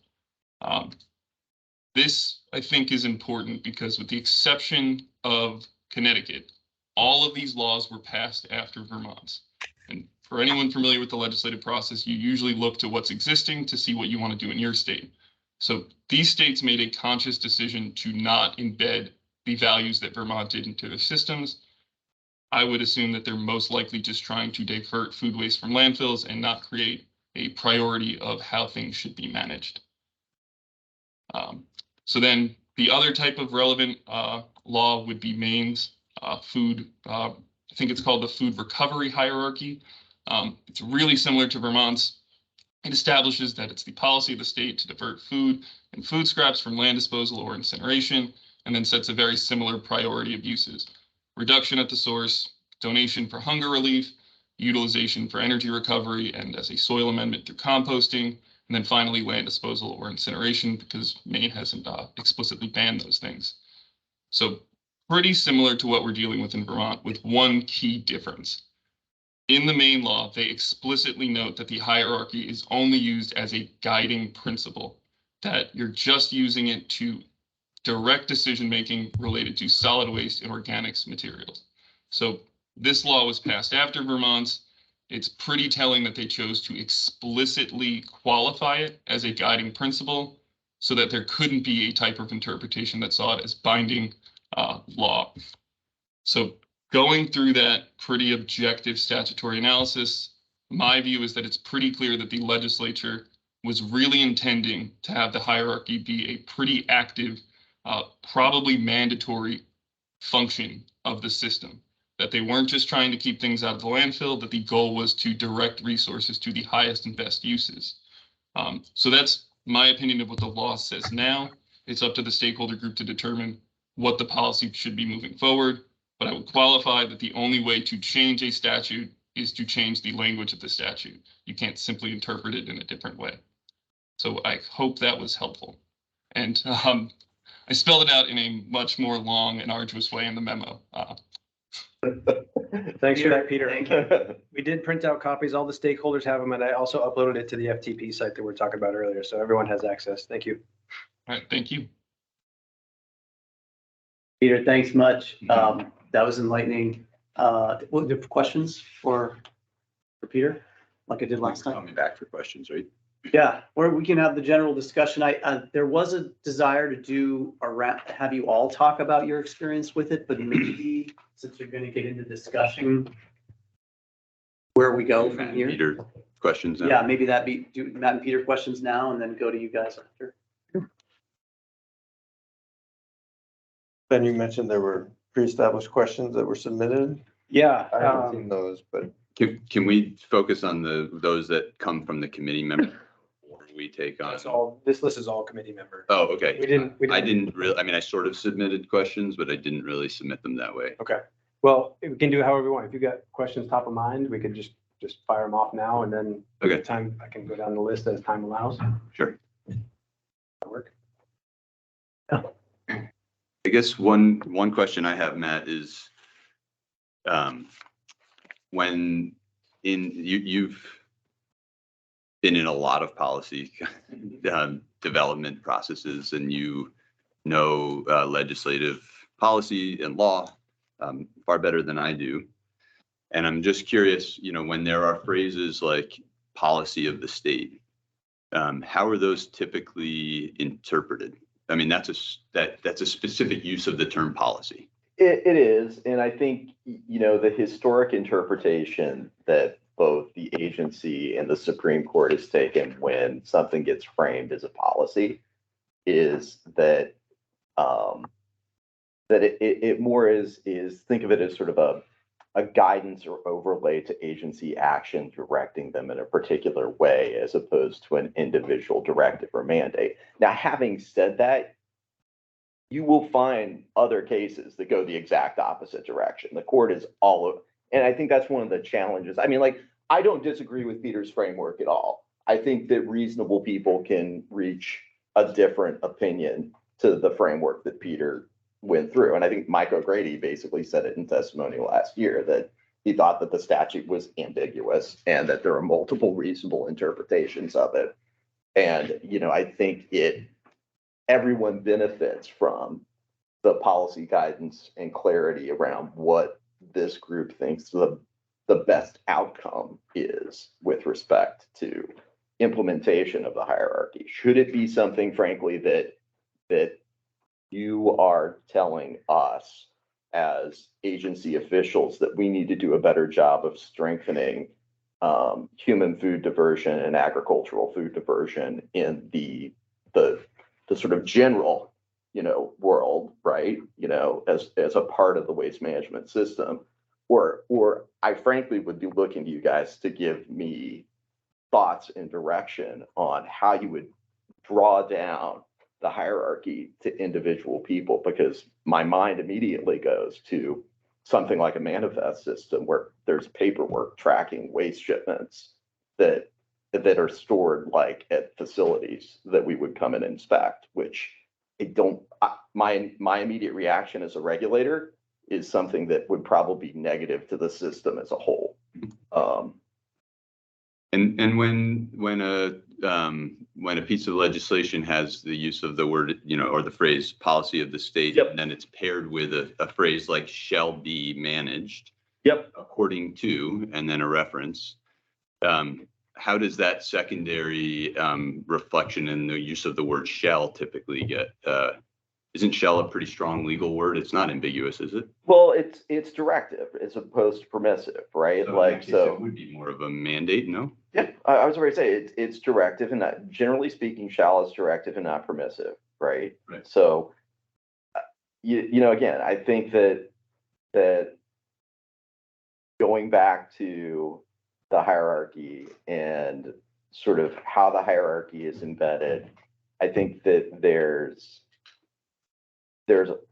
This, I think, is important because with the exception of Connecticut, all of these laws were passed after Vermont's. And for anyone familiar with the legislative process, you usually look to what's existing to see what you want to do in your state. So these states made a conscious decision to not embed the values that Vermont did into their systems. I would assume that they're most likely just trying to divert food waste from landfills and not create a priority of how things should be managed. So then the other type of relevant law would be Maine's food, I think it's called the food recovery hierarchy. It's really similar to Vermont's. It establishes that it's the policy of the state to divert food and food scraps from land disposal or incineration, and then sets a very similar priority of uses. Reduction at the source, donation for hunger relief, utilization for energy recovery, and as a soil amendment through composting, and then finally land disposal or incineration, because Maine hasn't explicitly banned those things. So pretty similar to what we're dealing with in Vermont, with one key difference. In the Maine law, they explicitly note that the hierarchy is only used as a guiding principle, that you're just using it to direct decision-making related to solid waste and organics materials. So this law was passed after Vermont's. It's pretty telling that they chose to explicitly qualify it as a guiding principle so that there couldn't be a type of interpretation that saw it as binding law. So going through that pretty objective statutory analysis, my view is that it's pretty clear that the legislature was really intending to have the hierarchy be a pretty active, probably mandatory function of the system. That they weren't just trying to keep things out of the landfill, that the goal was to direct resources to the highest and best uses. So that's my opinion of what the law says now. It's up to the stakeholder group to determine what the policy should be moving forward. But I would qualify that the only way to change a statute is to change the language of the statute. You can't simply interpret it in a different way. So I hope that was helpful. And I spelled it out in a much more long and arduous way in the memo. Thanks for that, Peter, Peter. thank you. We did print out copies. All the stakeholders have them, and I also uploaded it to the FTP site that we were talking about earlier, so everyone has access. Thank you. All right, thank you. Peter, thanks much. That was enlightening. What the questions for Peter, like I did last Call time? me back for questions, right? Yeah, or we can have the general discussion. There was a desire to do have you all talk about your experience with it, but maybe since you're going to get into discussion, where we go Matt from and here. Peter, questions now? Yeah, maybe do Matt and Peter questions now and then go to you guys after. Ben, you mentioned there were pre-established questions that were submitted. Yeah. I haven't seen those, but Can we focus on those that come from the committee members? Or we take on? That's all. This list is all committee member. Oh, okay. We I didn't really, I mean, I sort of submitted questions, but I didn't really submit them that way. Okay. Well, we can do it however we want. If you got questions top of mind, we could just fire them off now, and then Okay. time I can go down the list as time allows. Sure. That work? I guess one question I have, Matt, is when you've been in a lot of policy development processes, and you know legislative policy and law far better than I do. And I'm just curious, when there are phrases like policy of the state, how are those typically interpreted? I mean, that's a specific use of the term policy. It is, and I think, the historic interpretation that both the agency and the Supreme Court has taken when something gets framed as a policy is that it more is think of it as sort of a guidance or overlay to agency action, directing them in a particular way as opposed to an individual directive or mandate. Now, having said that, you will find other cases that go the exact opposite direction. The court is all over, and I think that's one of the challenges. I mean, I don't disagree with Peter's framework at all. I think that reasonable people can reach a different opinion to the framework that Peter went through. And I think Mike O'Grady basically said it in testimony last year that he thought that the statute was ambiguous and that there are multiple reasonable interpretations of it. And, I think everyone benefits from the policy guidance and clarity around what this group thinks the best outcome is with respect to implementation of the hierarchy. Should it be something, frankly, that you are telling us as agency officials that we need to do a better job of strengthening human food diversion and agricultural food diversion in the sort of general world, right? As a part of the waste management system, or I frankly would be looking to you guys to give me thoughts and direction on how you would draw down the hierarchy to individual people, because my mind immediately goes to something like a manifest system where there's paperwork tracking waste shipments that are stored like at facilities that we would come and inspect, which my immediate reaction as a regulator is something that would probably be negative to the system as a whole. And when a piece of legislation has the use of the word, or the phrase policy of the state, Yep. and then it's paired with a phrase like shall be managed. Yep. According to, and then a reference, how does that secondary reflection in the use of the word shall typically get? Isn't shall a pretty strong legal word? It's not ambiguous, is it? Well, it's directive as opposed to permissive, right? It would be more of a mandate, no? Yeah, I was already saying it's directive, and not, generally speaking, shall is directive and not permissive, right? Right. So, again, I think that going back to the hierarchy and sort of how the hierarchy is embedded, I think that there's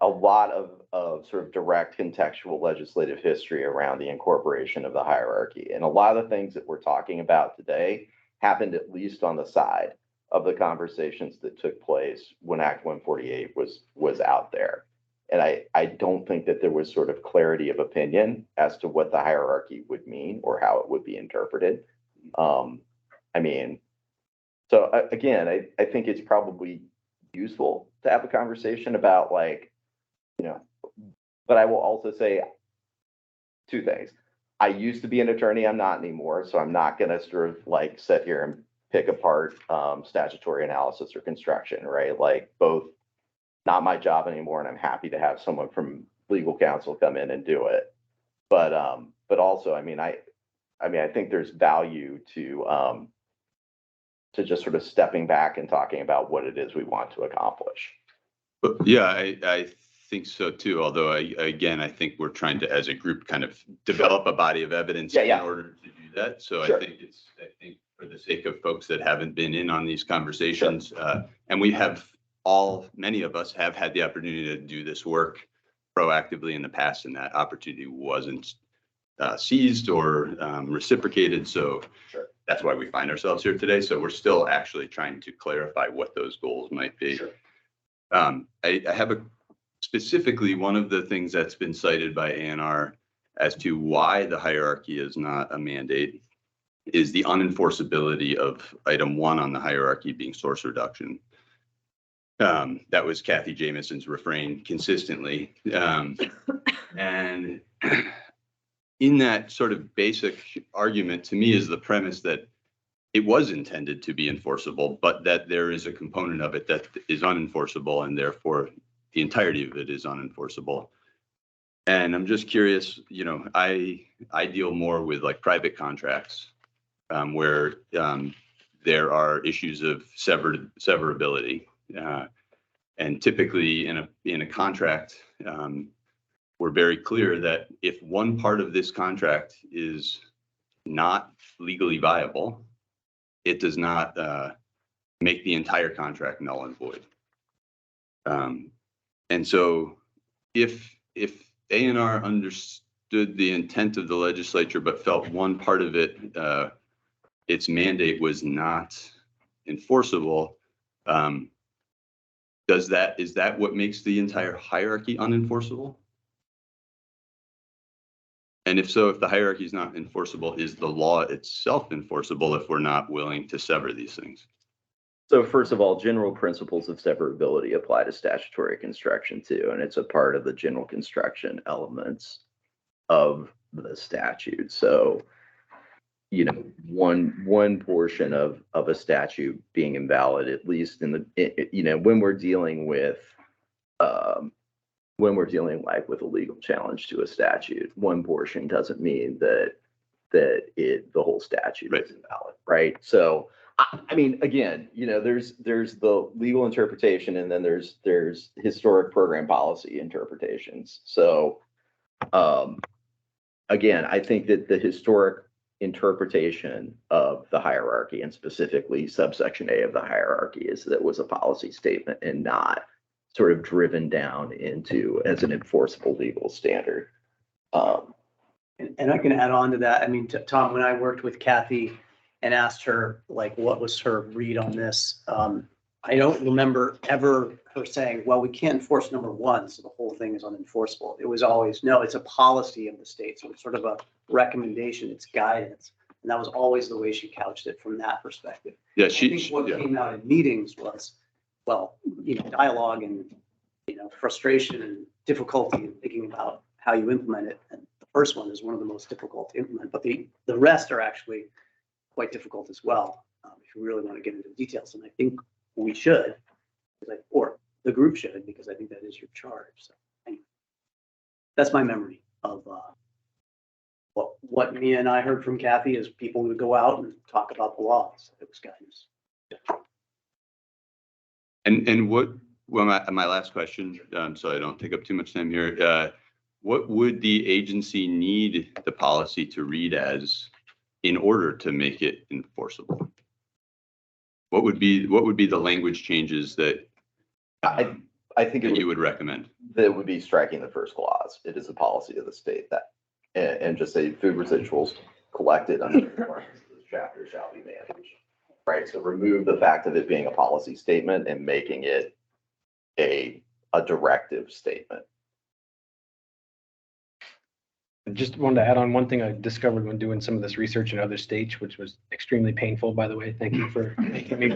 a lot of sort of direct contextual legislative history around the incorporation of the hierarchy. And a lot of the things that we're talking about today happened at least on the side of the conversations that took place when Act 148 was out there. And I don't think that there was sort of clarity of opinion as to what the hierarchy would mean or how it would be interpreted. So again, I think it's probably useful to have a conversation about but I will also say two things. I used to be an attorney, I'm not anymore, so I'm not gonna sort of sit here and pick apart statutory analysis or construction, right? Both not my job anymore, and I'm happy to have someone from legal counsel come in and do it. But also, I think there's value to just sort of stepping back and talking about what it is we want to accomplish. But yeah, I think so too. Although I think we're trying to, as a group, kind of develop a body of evidence in order to do that. So Sure. I think for the sake of folks that haven't been in on these conversations, and many of us have had the opportunity to do this work proactively in the past, and that opportunity wasn't seized or reciprocated. So Sure. That's why we find ourselves here today. So we're still actually trying to clarify what those goals might be. Sure. I have specifically one of the things that's been cited by ANR as to why the hierarchy is not a mandate is the unenforceability of item 1 on the hierarchy being source reduction. That was Kathy Jamison's refrain consistently. And in that sort of basic argument, to me, is the premise that it was intended to be enforceable, but that there is a component of it that is unenforceable, and therefore the entirety of it is unenforceable. And I'm just curious, I deal more with private contracts where there are issues of severability. And typically in a contract, we're very clear that if one part of this contract is not legally viable, it does not make the entire contract null and void. And so if ANR understood the intent of the legislature, but felt one part of it, its mandate was not enforceable, is that what makes the entire hierarchy unenforceable? And if so, if the hierarchy is not enforceable, is the law itself enforceable if we're not willing to sever these things? So first of all, general principles of severability apply to statutory construction too, and it's a part of the general construction elements of the statute. So, one portion of a statute being invalid, at least in the, when we're dealing with with a legal challenge to a statute, one portion doesn't mean that the whole statute is invalid, right? So I mean, again, there's the legal interpretation and then there's historic program policy interpretations. So, again, I think that the historic interpretation of the hierarchy and specifically subsection A of the hierarchy is that it was a policy statement and not sort of driven down into as an enforceable legal standard. And I can add on to that. I mean, Tom, when I worked with Kathy and asked her, like, what was her read on this? I don't remember ever her saying, well, we can't enforce number one, so the whole thing is unenforceable. It was always, no, it's a policy of the state. So it's sort of a recommendation, it's guidance. And that was always the way she couched it from that perspective. Yeah, I think what came out in meetings was, well, dialogue and, frustration and difficulty in thinking about how you implement it. And the first one is one of the most difficult to implement, but the rest are actually quite difficult as well, if you really want to get into details. And I think we should, or the group should, because I think that is your charge. So anyway, that's my memory of what Mia and I heard from Kathy is people would go out and talk about the laws. It was guidance. And well, my last question, so I don't take up too much time here. What would the agency need the policy to read as in order to make it enforceable? What would be the language changes that I think you would recommend? That would be striking the first clause. It is a policy of the state that, and just say food residuals collected under the requirements of this chapter shall be managed. Right. So remove the fact of it being a policy statement and making it a directive statement. I just wanted to add on one thing I discovered when doing some of this research in other states, which was extremely painful, by the way. Thank you for making me.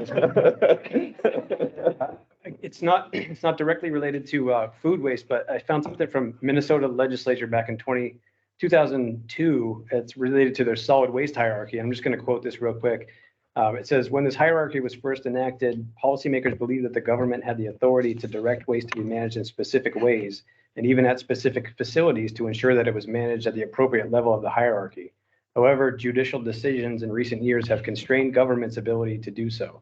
It's not directly related to food waste, but I found something from Minnesota legislature back in 2002. It's related to their solid waste hierarchy. I'm just going to quote this real quick. It says, when this hierarchy was first enacted, policymakers believed that the government had the authority to direct waste to be managed in specific ways, and even at specific facilities to ensure that it was managed at the appropriate level of the hierarchy. However, judicial decisions in recent years have constrained government's ability to do so.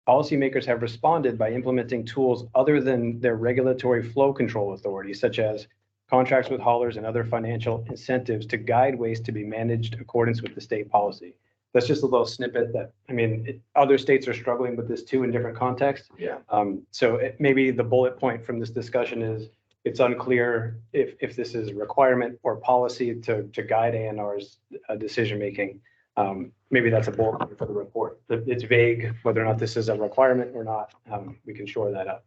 Policymakers have responded by implementing tools other than their regulatory flow control authority, such as contracts with haulers and other financial incentives to guide waste to be managed in accordance with the state policy. That's just a little snippet that, other states are struggling with this too in different contexts. Yeah. So maybe the bullet point from this discussion is it's unclear if this is a requirement or policy to guide ANR's decision-making. Maybe that's a bullet point for the report. It's vague whether or not this is a requirement or not. We can shore that up.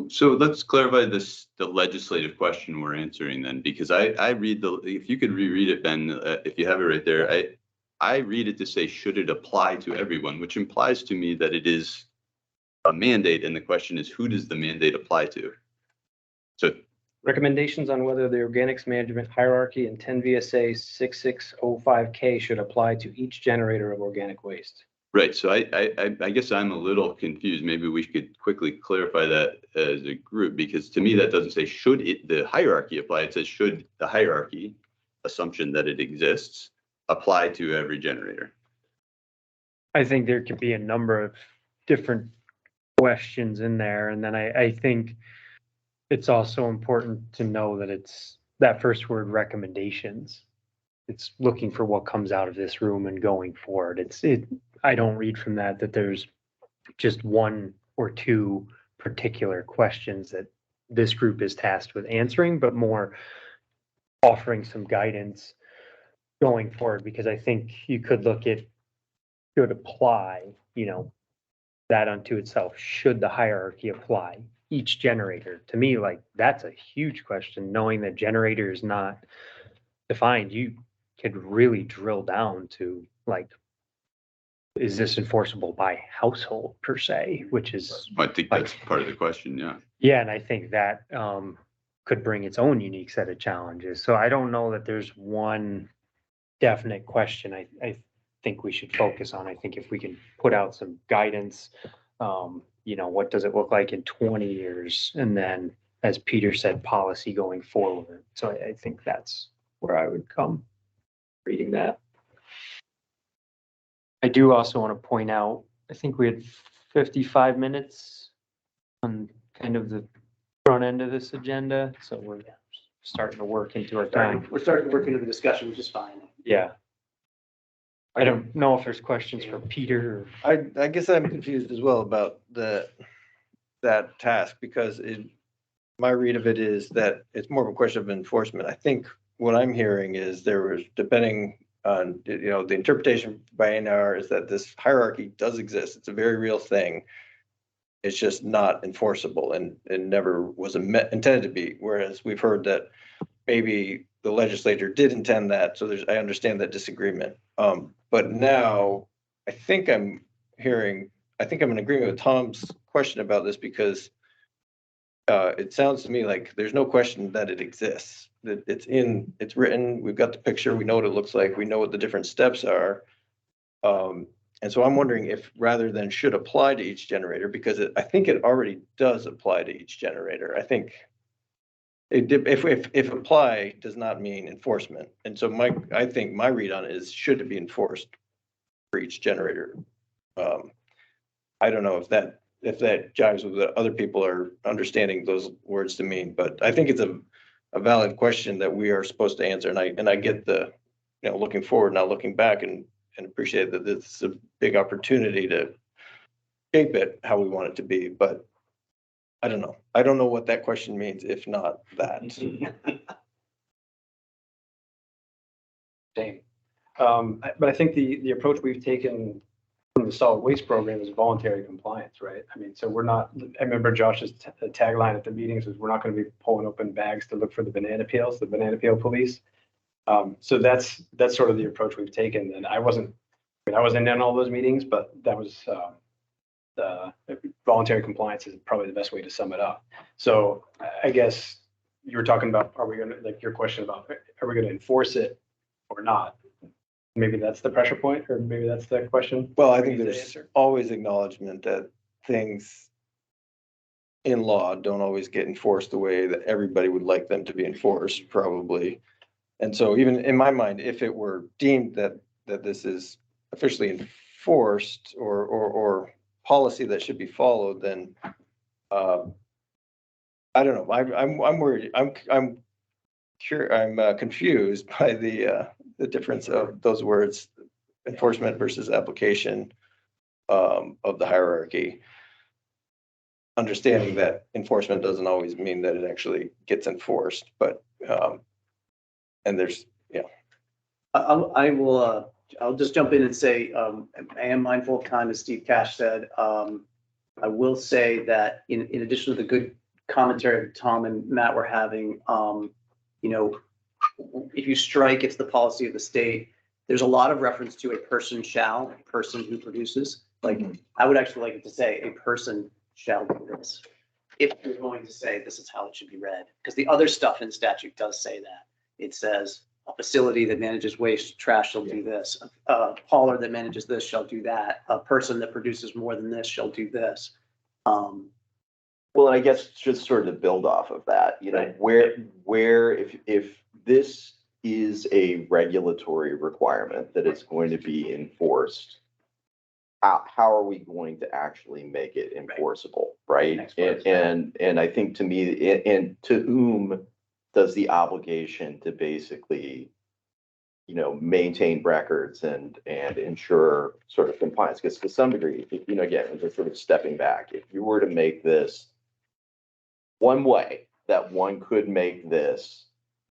So let's clarify the legislative question we're answering then, because I read if you could reread it, Ben, if you have it right there, I read it to say, should it apply to everyone, which implies to me that it is a mandate. And the question is, who does the mandate apply to? So recommendations on whether the organics management hierarchy in 10 VSA 6605K should apply to each generator of organic waste. Right. So I guess I'm a little confused. Maybe we could quickly clarify that as a group, because to me, that doesn't say should the hierarchy apply. It says should the hierarchy, assumption that it exists, apply to every generator. I think there could be a number of different questions in there. And then I think it's also important to know that it's that first word, recommendations. It's looking for what comes out of this room and going forward. I don't read from that there's just one or two particular questions that this group is tasked with answering, but more offering some guidance going forward, because I think you could look at, should apply, that unto itself. Should the hierarchy apply? Each generator, to me, that's a huge question. Knowing that generator is not defined, you could really drill down to is this enforceable by household per se, which is. I think that's part of the question. Yeah. Yeah. And I think that could bring its own unique set of challenges. So I don't know that there's one definite question I think we should focus on. I think if we can put out some guidance, what does it look like in 20 years? And then, as Peter said, policy going forward. So I think that's where I would come reading that. I do also want to point out, I think we had 55 minutes on kind of the front end of this agenda, so we're starting to work into our time. We're starting to work into the discussion, which is fine. Yeah. I don't know if there's questions for Peter or. I guess I'm confused as well about that task because my read of it is that it's more of a question of enforcement. I think what I'm hearing is there was, depending on, the interpretation by NR is that this hierarchy does exist. It's a very real thing. It's just not enforceable and never was intended to be. Whereas we've heard that maybe the legislature did intend that. So I understand that disagreement. But now I think I'm in agreement with Tom's question about this because it sounds to me like there's no question that it exists, that it's written, we've got the picture, we know what it looks like, we know what the different steps are. And so I'm wondering if rather than should apply to each generator, because I think it already does apply to each generator. I think if apply does not mean enforcement. And so I think my read on it is should it be enforced for each generator? I don't know if that jives with what other people are understanding those words to mean, but I think it's a valid question that we are supposed to answer. And I get the, looking forward, not looking back, and appreciate that this is a big opportunity to shape it how we want it to be. But I don't know. I don't know what that question means, if not that. Same. But I think the approach we've taken from the solid waste program is voluntary compliance, right? I mean, so we're not, I remember Josh's tagline at the meetings was, we're not going to be pulling open bags to look for the banana peels, the banana peel police. So that's sort of the approach we've taken. And I wasn't in all those meetings, but that was, the voluntary compliance is probably the best way to sum it up. So I guess you were talking about, are we going to, like your question about, are we going to enforce it or not? Maybe that's the pressure point, or maybe that's the question. Well, I think there's always acknowledgement that things in law don't always get enforced the way that everybody would like them to be enforced, probably. And so even in my mind, if it were deemed that this is officially enforced or policy that should be followed, then I don't know. I'm worried. I'm confused by the difference of those words, enforcement versus application of the hierarchy. Understanding that enforcement doesn't always mean that it actually gets enforced, but and there's I'll just jump in and say I am mindful of time, as Steve Cash said. I will say that in addition to the good commentary that Tom and Matt were having, if you strike, it's the policy of the state. There's a lot of reference to a person who produces. Like, I would actually like it to say a person shall do this. If you're going to say this is how it should be read, because the other stuff in statute does say that. It says a facility that manages waste, trash shall do this. A hauler that manages this shall do that. A person that produces more than this shall do this. Well, I guess just sort of to build off of that, Right. where if this is a regulatory requirement that it's going to be enforced, how are we going to actually make it enforceable, right? And I think to me, and to whom does the obligation to basically, maintain records and ensure sort of compliance? Because to some degree, again, just sort of stepping back, if you were to make this one way that one could make this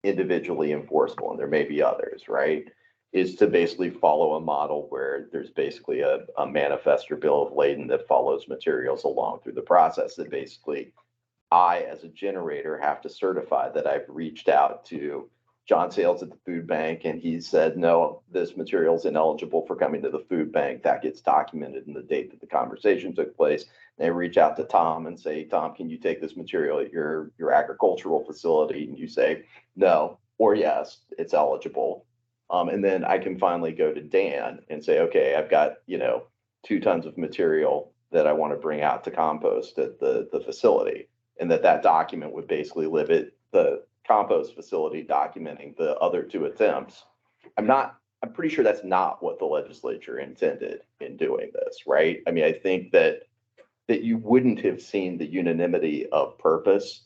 individually enforceable, and there may be others, right, is to basically follow a model where there's basically a manifest or bill of lading that follows materials along through the process. That basically I, as a generator, have to certify that I've reached out to John Sales at the food bank, and he said, no, this material is ineligible for coming to the food bank. That gets documented in the date that the conversation took place. They reach out to Tom and say, Tom, can you take this material at your agricultural facility? And you say, no, or yes, it's eligible. And then I can finally go to Dan and say, okay, I've got, 2 tons of material that I want to bring out to compost at the facility. And that document would basically live at the compost facility documenting the other 2 attempts. I'm not I'm pretty sure that's not what the legislature intended in doing this, right? I mean, I think that you wouldn't have seen the unanimity of purpose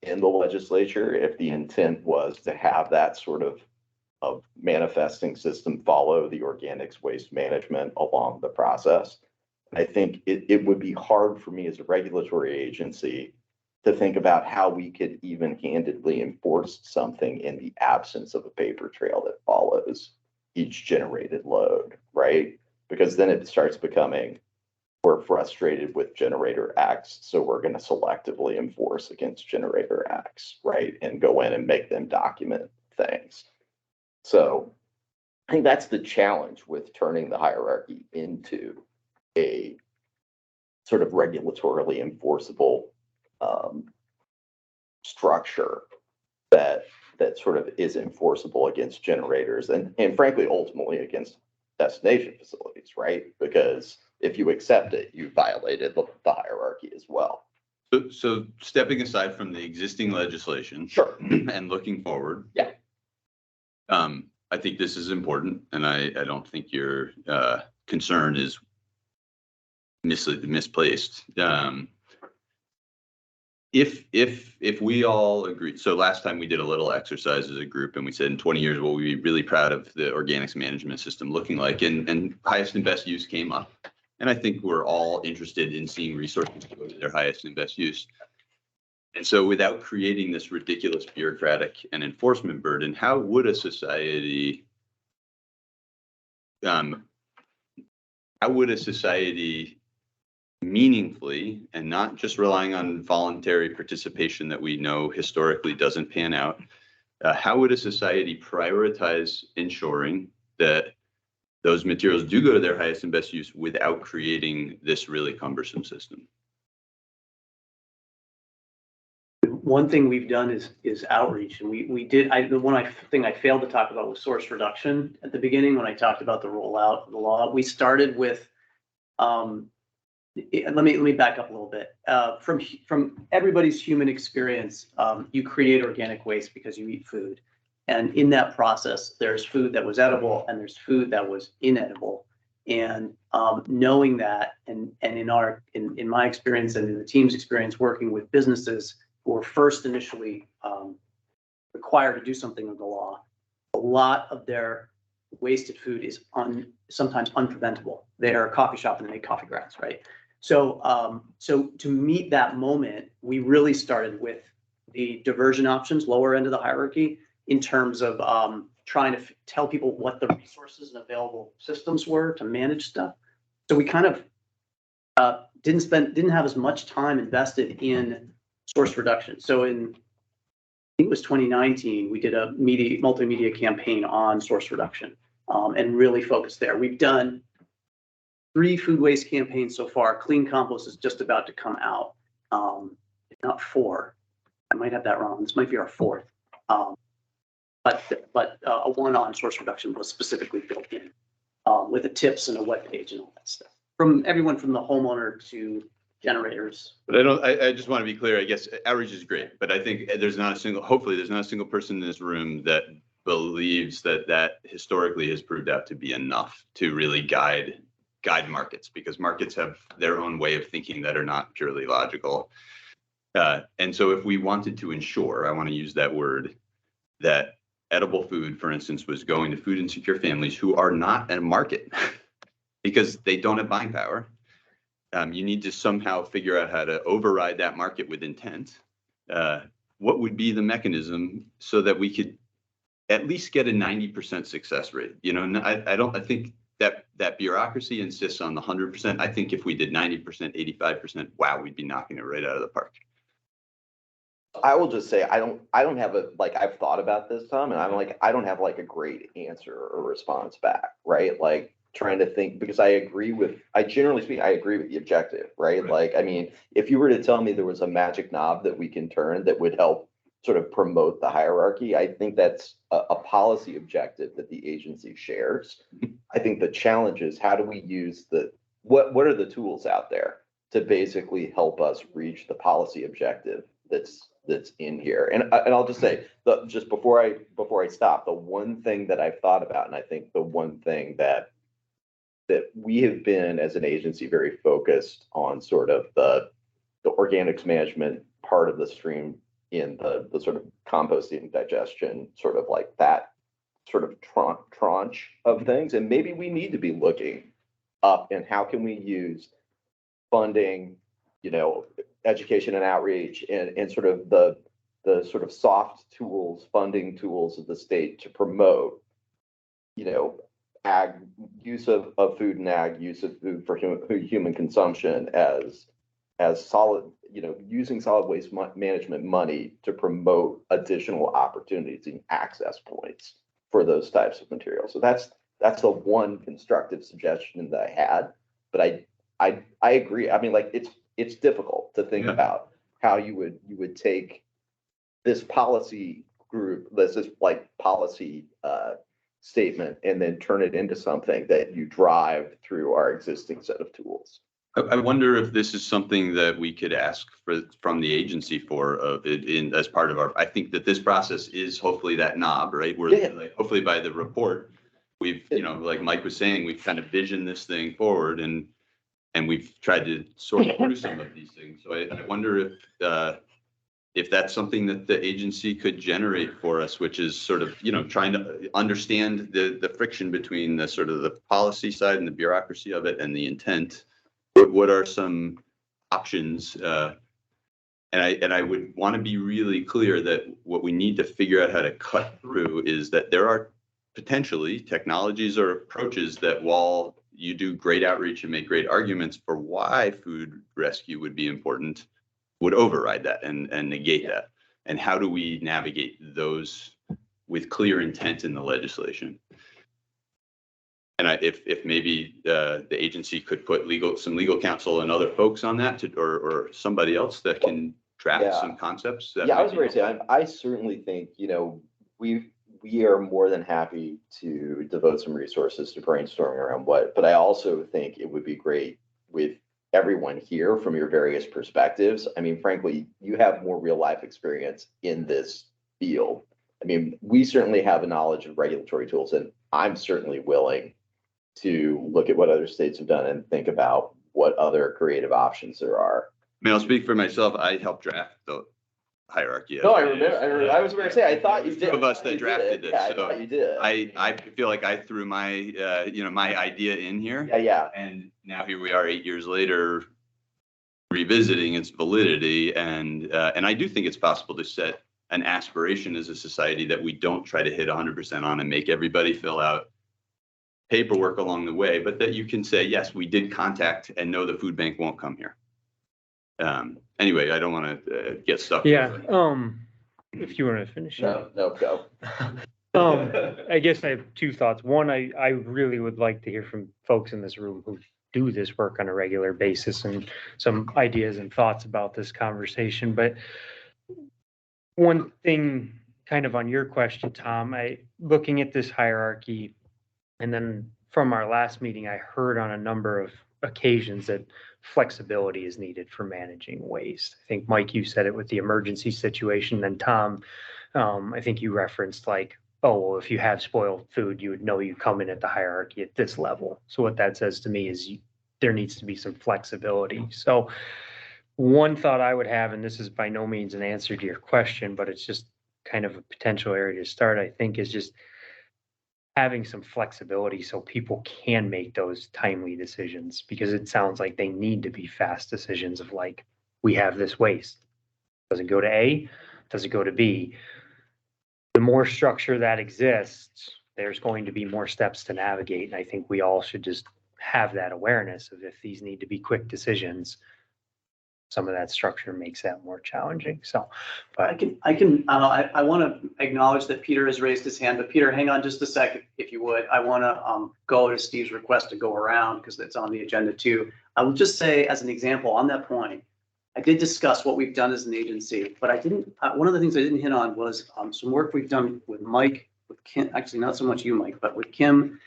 in the legislature if the intent was to have that sort of manifesting system follow the organics waste management along the process. I think it would be hard for me as a regulatory agency to think about how we could even handedly enforce something in the absence of a paper trail that follows each generated load, right? Because then it starts becoming, we're frustrated with generator X, so we're going to selectively enforce against generator X, right? And go in and make them document things. So I think that's the challenge with turning the hierarchy into a sort of regulatorily enforceable structure that sort of is enforceable against generators and frankly, ultimately against destination facilities, right? Because if you accept it, you violated the hierarchy as well. So stepping aside from the existing legislation. Sure. And looking forward. Yeah. I think this is important, and I don't think your concern is misplaced. If we all agree, so last time we did a little exercise as a group and we said in 20 years, we'll be really proud of the organics management system looking like, and highest and best use came up. And I think we're all interested in seeing resources go to their highest and best use. And so without creating this ridiculous bureaucratic and enforcement burden, how would a society meaningfully, and not just relying on voluntary participation that we know historically doesn't pan out, how would a society prioritize ensuring that those materials do go to their highest and best use without creating this really cumbersome system? One thing we've done is outreach, and we did. The thing I failed to talk about was source reduction at the beginning when I talked about the rollout of the law. We started with. Let me back up a little bit. From everybody's human experience, you create organic waste because you eat food, and in that process, there's food that was edible and there's food that was inedible. And knowing that, and in my experience and in the team's experience working with businesses who were first initially required to do something with the law, a lot of their wasted food is sometimes unpreventable. They're a coffee shop and they make coffee grounds, right? So to meet that moment, we really started with the diversion options, lower end of the hierarchy, in terms of trying to tell people what the resources and available systems were to manage stuff. So we kind of didn't have as much time invested in source reduction. So I think it was 2019, we did a multimedia campaign on source reduction and really focused there. We've done 3 food waste campaigns so far. Clean compost is just about to come out, if not 4. I might have that wrong. This might be our 4th. But a one on source reduction was specifically built in with the tips and a web page and all that stuff. From everyone from the homeowner to generators. But I just want to be clear, I guess outreach is great, but I think hopefully there's not a single person in this room that believes that historically has proved out to be enough to really guide markets, because markets have their own way of thinking that are not purely logical. And so if we wanted to ensure, I want to use that word, that edible food, for instance, was going to food insecure families who are not a market because they don't have buying power. You need to somehow figure out how to override that market with intent. What would be the mechanism so that we could at least get a 90% success rate? You know, I think that bureaucracy insists on the 100%. I think if we did 90%, 85%, wow, we'd be knocking it right out of the park. I will just say, I don't have I've thought about this, Tom, and I don't have like a great answer or response back, right? Like trying to think, because generally speaking, I agree with the objective, right? Like, I mean, if you were to tell me there was a magic knob that we can turn that would help sort of promote the hierarchy, I think that's a policy objective that the agency shares. I think the challenge is, how do we use what are the tools out there to basically help us reach the policy objective that's in here. And I'll just say, just before I stop, the one thing that I've thought about, and I think the one thing that we have been as an agency very focused on sort of the organics management part of the stream in the sort of composting and digestion, sort of like that sort of tranche of things. And maybe we need to be looking up and how can we use funding, education and outreach and sort of the sort of soft tools, funding tools of the state to promote, ag use of food and ag use of food for human consumption as solid, using solid waste management money to promote additional opportunities and access points for those types of materials. So that's the one constructive suggestion that I had, but I agree. I mean, like it's difficult to think about how you would take this policy group, this is like policy statement, and then turn it into something that you drive through our existing set of tools. I wonder if this is something that we could ask from the agency as part of our, I think that this process is hopefully that knob, right? Like, hopefully by the report, we've, like Mike was saying, we've kind of visioned this thing forward and we've tried to sort through some of these things. So I wonder if that's something that the agency could generate for us, which is sort of, trying to understand the friction between the sort of the policy side and the bureaucracy of it and the intent. What are some options? And I would want to be really clear that what we need to figure out how to cut through is that there are potentially technologies or approaches that, while you do great outreach and make great arguments for why food rescue would be important, would override that and negate that. And how do we navigate those with clear intent in the legislation? And if maybe the agency could put some legal counsel and other folks on that, or somebody else that can draft some concepts. I was going to say, I certainly think, we are more than happy to devote some resources to brainstorming around but I also think it would be great with everyone here from your various perspectives. I mean, frankly, you have more real life experience in this field. I mean, we certainly have a knowledge of regulatory tools, and I'm certainly willing to look at what other states have done and think about what other creative options there are. I mean, I'll speak for myself. I helped draft the hierarchy. No, I remember. I was going to say, I thought you did. Two of us that drafted it. Yeah, so I thought you did. I feel like I threw my, my idea in here. Yeah. And now here we are 8 years later, revisiting its validity. And I do think it's possible to set an aspiration as a society that we don't try to hit 100% on and make everybody fill out paperwork along the way, but that you can say, yes, we did contact and know the food bank won't come here. Anyway, I don't want to get stuck. Yeah. If you want to finish. No, go. I guess I have two thoughts. One, I really would like to hear from folks in this room who do this work on a regular basis and some ideas and thoughts about this conversation. But one thing kind of on your question, Tom, looking at this hierarchy, and then from our last meeting, I heard on a number of occasions that flexibility is needed for managing waste. I think, Mike, you said it with the emergency situation. Then Tom, I think you referenced like, oh, well, if you have spoiled food, you would know you come in at the hierarchy at this level. So what that says to me is there needs to be some flexibility. So one thought I would have, and this is by no means an answer to your question, but it's just kind of a potential area to start, I think, is just having some flexibility so people can make those timely decisions, because it sounds like they need to be fast decisions of like, we have this waste. Does it go to A? Does it go to B? The more structure that exists, there's going to be more steps to navigate. And I think we all should just have that awareness of if these need to be quick decisions, some of that structure makes that more challenging. So, but I want to acknowledge that Peter has raised his hand, but Peter, hang on just a second, if you would. I want to go to Steve's request to go around because that's on the agenda too. I will just say, as an example on that point, I did discuss what we've done as an agency, but I didn't, one of the things I didn't hit on was some work we've done with Mike, with Kim, actually not so much you, Mike, but with Kim.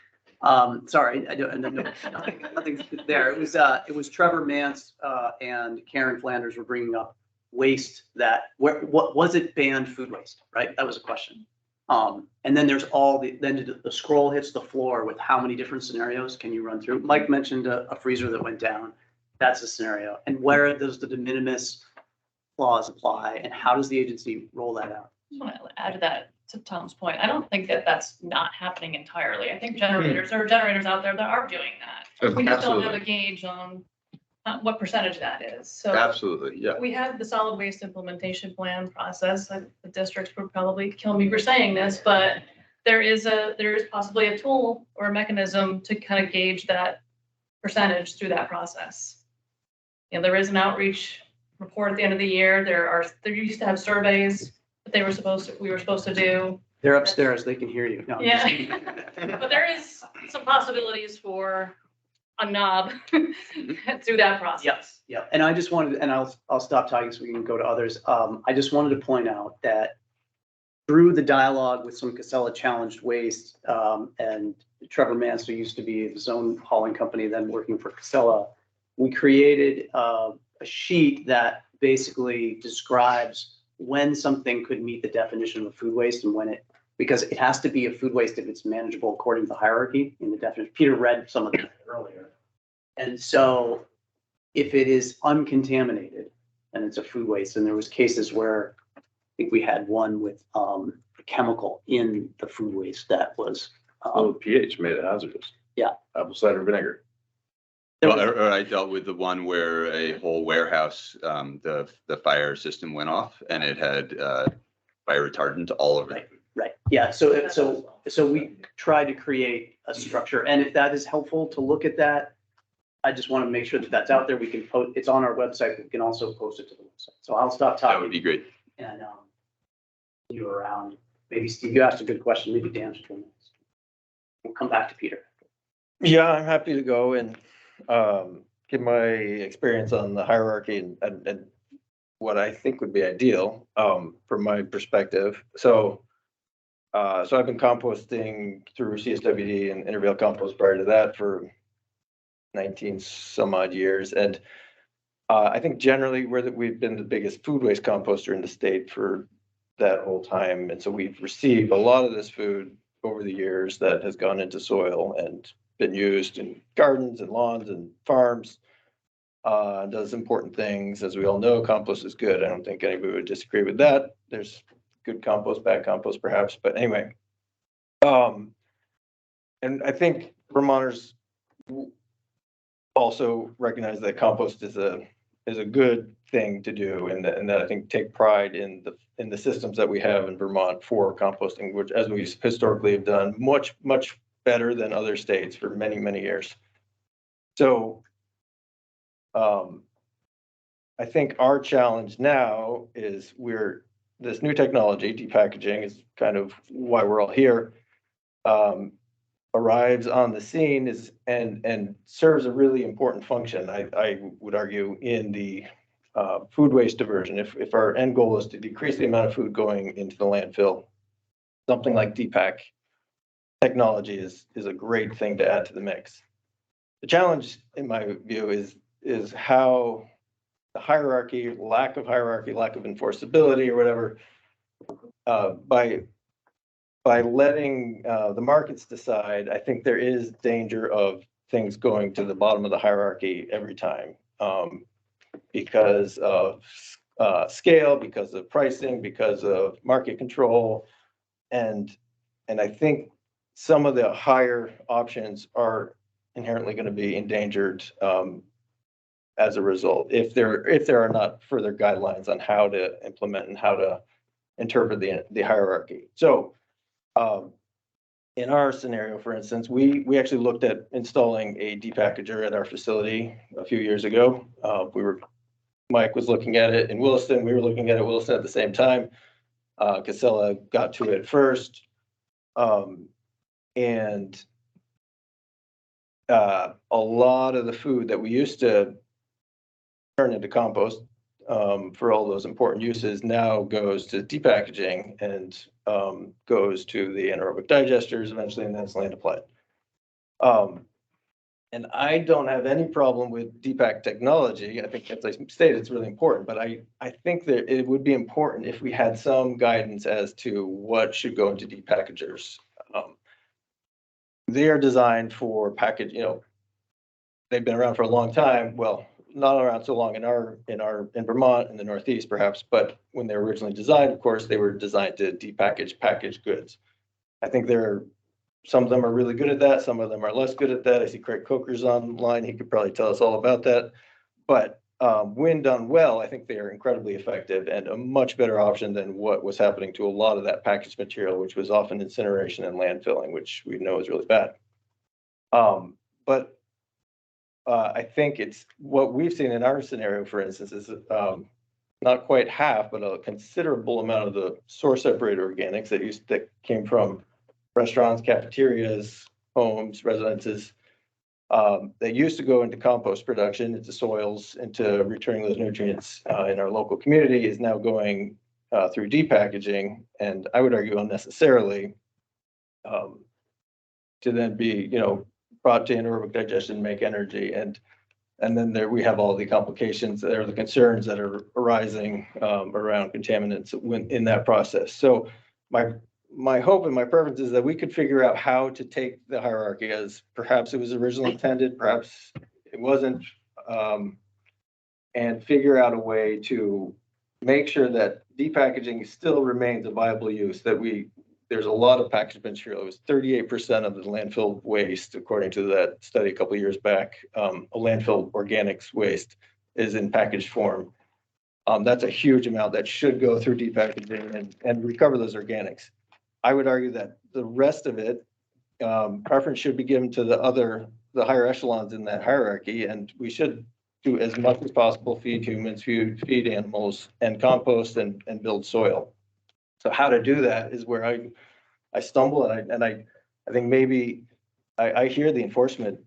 Sorry, I don't, nothing there. It was Trevor Mance and Karen Flanders were bringing up waste that, what was it banned food waste, right? That was a question. And then there's then the scroll hits the floor with how many different scenarios can you run through? Mike mentioned a freezer that went down. That's a scenario. And where does the de minimis clause apply and how does the agency roll that out? I want to add to that, to Tom's point. I don't think that that's not happening entirely. I think generators, there are generators out there that are doing that. We just don't have a gauge on what percentage that is. So Absolutely, yeah. we have the solid waste implementation plan process. The districts would probably kill me for saying this, but there is possibly a tool or a mechanism to kind of gauge that percentage through that process. You know, there is an outreach report at the end of the year. There used to have surveys that we were supposed to do. They're upstairs, they can hear you. No, I'm just Yeah. kidding. But there is some possibilities for a knob through that process. Yes, yeah, and I just wanted, and I'll stop talking so we can go to others. I just wanted to point out that through the dialogue with some Casella challenged waste, and Trevor Mansell used to be his own hauling company, then working for Casella, we created a sheet that basically describes when something could meet the definition of food waste and when it, because it has to be a food waste if it's manageable according to the hierarchy in the definition. Peter read some of that earlier. And so if it is uncontaminated and it's a food waste, and there was cases where I think we had one with a chemical in the food waste that was pH made it hazardous. Yeah. Apple cider vinegar. Well, or I dealt with the one where a whole warehouse, the fire system went off and it had fire retardant all over it. right. Yeah. So we tried to create a structure, and if that is helpful to look at that, I just want to make sure that that's out there. We can post, it's on our website. We can also post it to the website. So I'll stop talking. That would be great. And you around. Maybe Steve, you asked a good question. Maybe Dan should come. We'll come back to Peter. Yeah, I'm happy to go and give my experience on the hierarchy and what I think would be ideal from my perspective. So I've been composting through CSWD and Intervale Compost prior to that for 19 some odd years. And I think generally we've been the biggest food waste composter in the state for that whole time. And so we've received a lot of this food over the years that has gone into soil and been used in gardens and lawns and farms. Does important things. As we all know, compost is good. I don't think anybody would disagree with that. There's good compost, bad compost perhaps, but anyway. And I think Vermonters also recognize that compost is a good thing to do, and that I think take pride in the systems that we have in Vermont for composting, which as we historically have done much better than other states for many years. So I think our challenge now is this new technology, depackaging, is kind of why we're all here, arrives on the scene and serves a really important function, I would argue, in the food waste diversion. If our end goal is to decrease the amount of food going into the landfill, something like Depack technology is a great thing to add to the mix. The challenge, in my view, is how the hierarchy, lack of enforceability or whatever, by letting the markets decide, I think there is danger of things going to the bottom of the hierarchy every time, because of scale, because of pricing, because of market control, and I think some of the higher options are inherently going to be endangered as a result, if there are not further guidelines on how to implement and how to interpret the hierarchy. So in our scenario, for instance, we actually looked at installing a depackager at our facility a few years ago. Mike was looking at it in Williston. We were looking at it in Williston at the same time. Casella got to it first. And a lot of the food that we used to turn into compost for all those important uses now goes to depackaging and goes to the anaerobic digesters eventually, and then it's land applied. And I don't have any problem with Depack technology. I think, as I stated, it's really important, but I think that it would be important if we had some guidance as to what should go into depackagers. They are designed for package, they've been around for a long time. Well, not around so long in Vermont, in the Northeast perhaps, but when they were originally designed, of course, they were designed to package goods. I think some of them are really good at that. Some of them are less good at that. I see Craig Coker's online. He could probably tell us all about that. But when done well, I think they are incredibly effective and a much better option than what was happening to a lot of that packaged material, which was often incineration and landfilling, which we know is really bad. But I think it's what we've seen in our scenario, for instance, is not quite half, but a considerable amount of the source separated organics that came from restaurants, cafeterias, homes, residences, that used to go into compost production, into soils, into returning those nutrients in our local community is now going through depackaging, and I would argue unnecessarily, to then be, brought to anaerobic digestion, make energy, and then we have all the complications that are the concerns that are arising around contaminants in that process. So my hope and my preference is that we could figure out how to take the hierarchy as perhaps it was originally intended, perhaps it wasn't, and figure out a way to make sure that depackaging still remains a viable use, there's a lot of packaged material. It was 38% of the landfill waste, according to that study a couple of years back. Landfill organics waste is in packaged form. That's a huge amount that should go through depackaging and recover those organics. I would argue that the rest of it, preference should be given to the higher echelons in that hierarchy, and we should do as much as possible, feed humans, feed animals, and compost and build soil. So how to do that is where I stumble, and I think maybe I hear the enforcement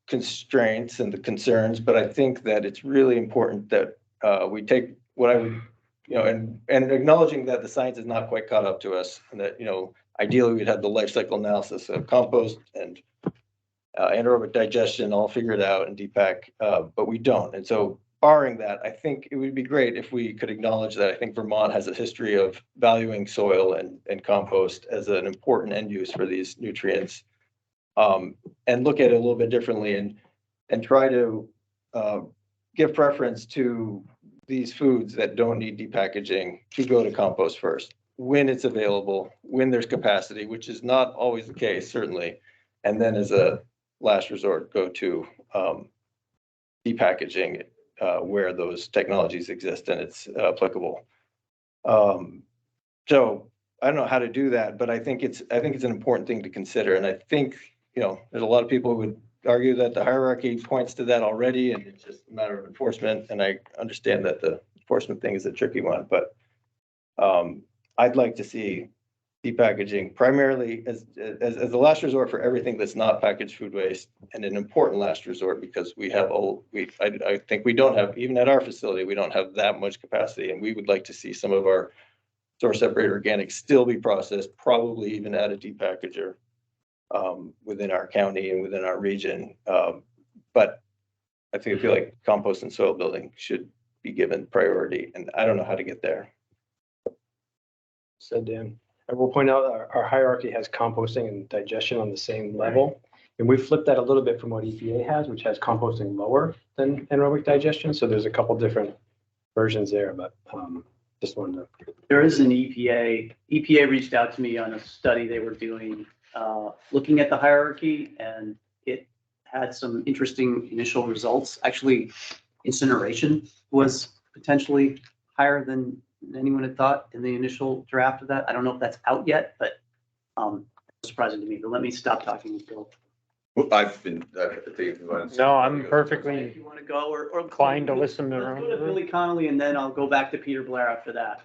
constraints and the concerns, but I think that it's really important that we take what I would, and acknowledging that the science is not quite caught up to us, and that, ideally we'd have the life cycle analysis of compost and anaerobic digestion all figured out and depack, but we don't. And so barring that, I think it would be great if we could acknowledge that I think Vermont has a history of valuing soil and compost as an important end use for these nutrients, and look at it a little bit differently and try to give preference to these foods that don't need depackaging to go to compost first, when it's available, when there's capacity, which is not always the case, certainly. And then as a last resort, go to depackaging where those technologies exist and it's applicable. So I don't know how to do that, but I think it's an important thing to consider. And I think, there's a lot of people who would argue that the hierarchy points to that already, and it's just a matter of enforcement. And I understand that the enforcement thing is a tricky one, but I'd like to see depackaging primarily as the last resort for everything that's not packaged food waste, and an important last resort because I think we don't have, even at our facility, we don't have that much capacity, and we would like to see some of our source separated organics still be processed, probably even at a depackager within our county and within our region. But I feel like compost and soil building should be given priority, and I don't know how to get there. Said Dan. I will point out our hierarchy has composting and digestion on the same level. And we flipped that a little bit from what EPA has, which has composting lower than anaerobic digestion. So there's a couple different versions there, but just wanted to. There is an EPA reached out to me on a study they were doing, looking at the hierarchy, and it had some interesting initial results. Actually, incineration was potentially higher than anyone had thought in the initial draft of that. I don't know if that's out yet, but surprising to me. But let me stop talking until. Well, I've been. No, I'm perfectly If you want to go or inclined to listen to let's go to Billy Connolly, and then I'll go back to Peter Blair after that.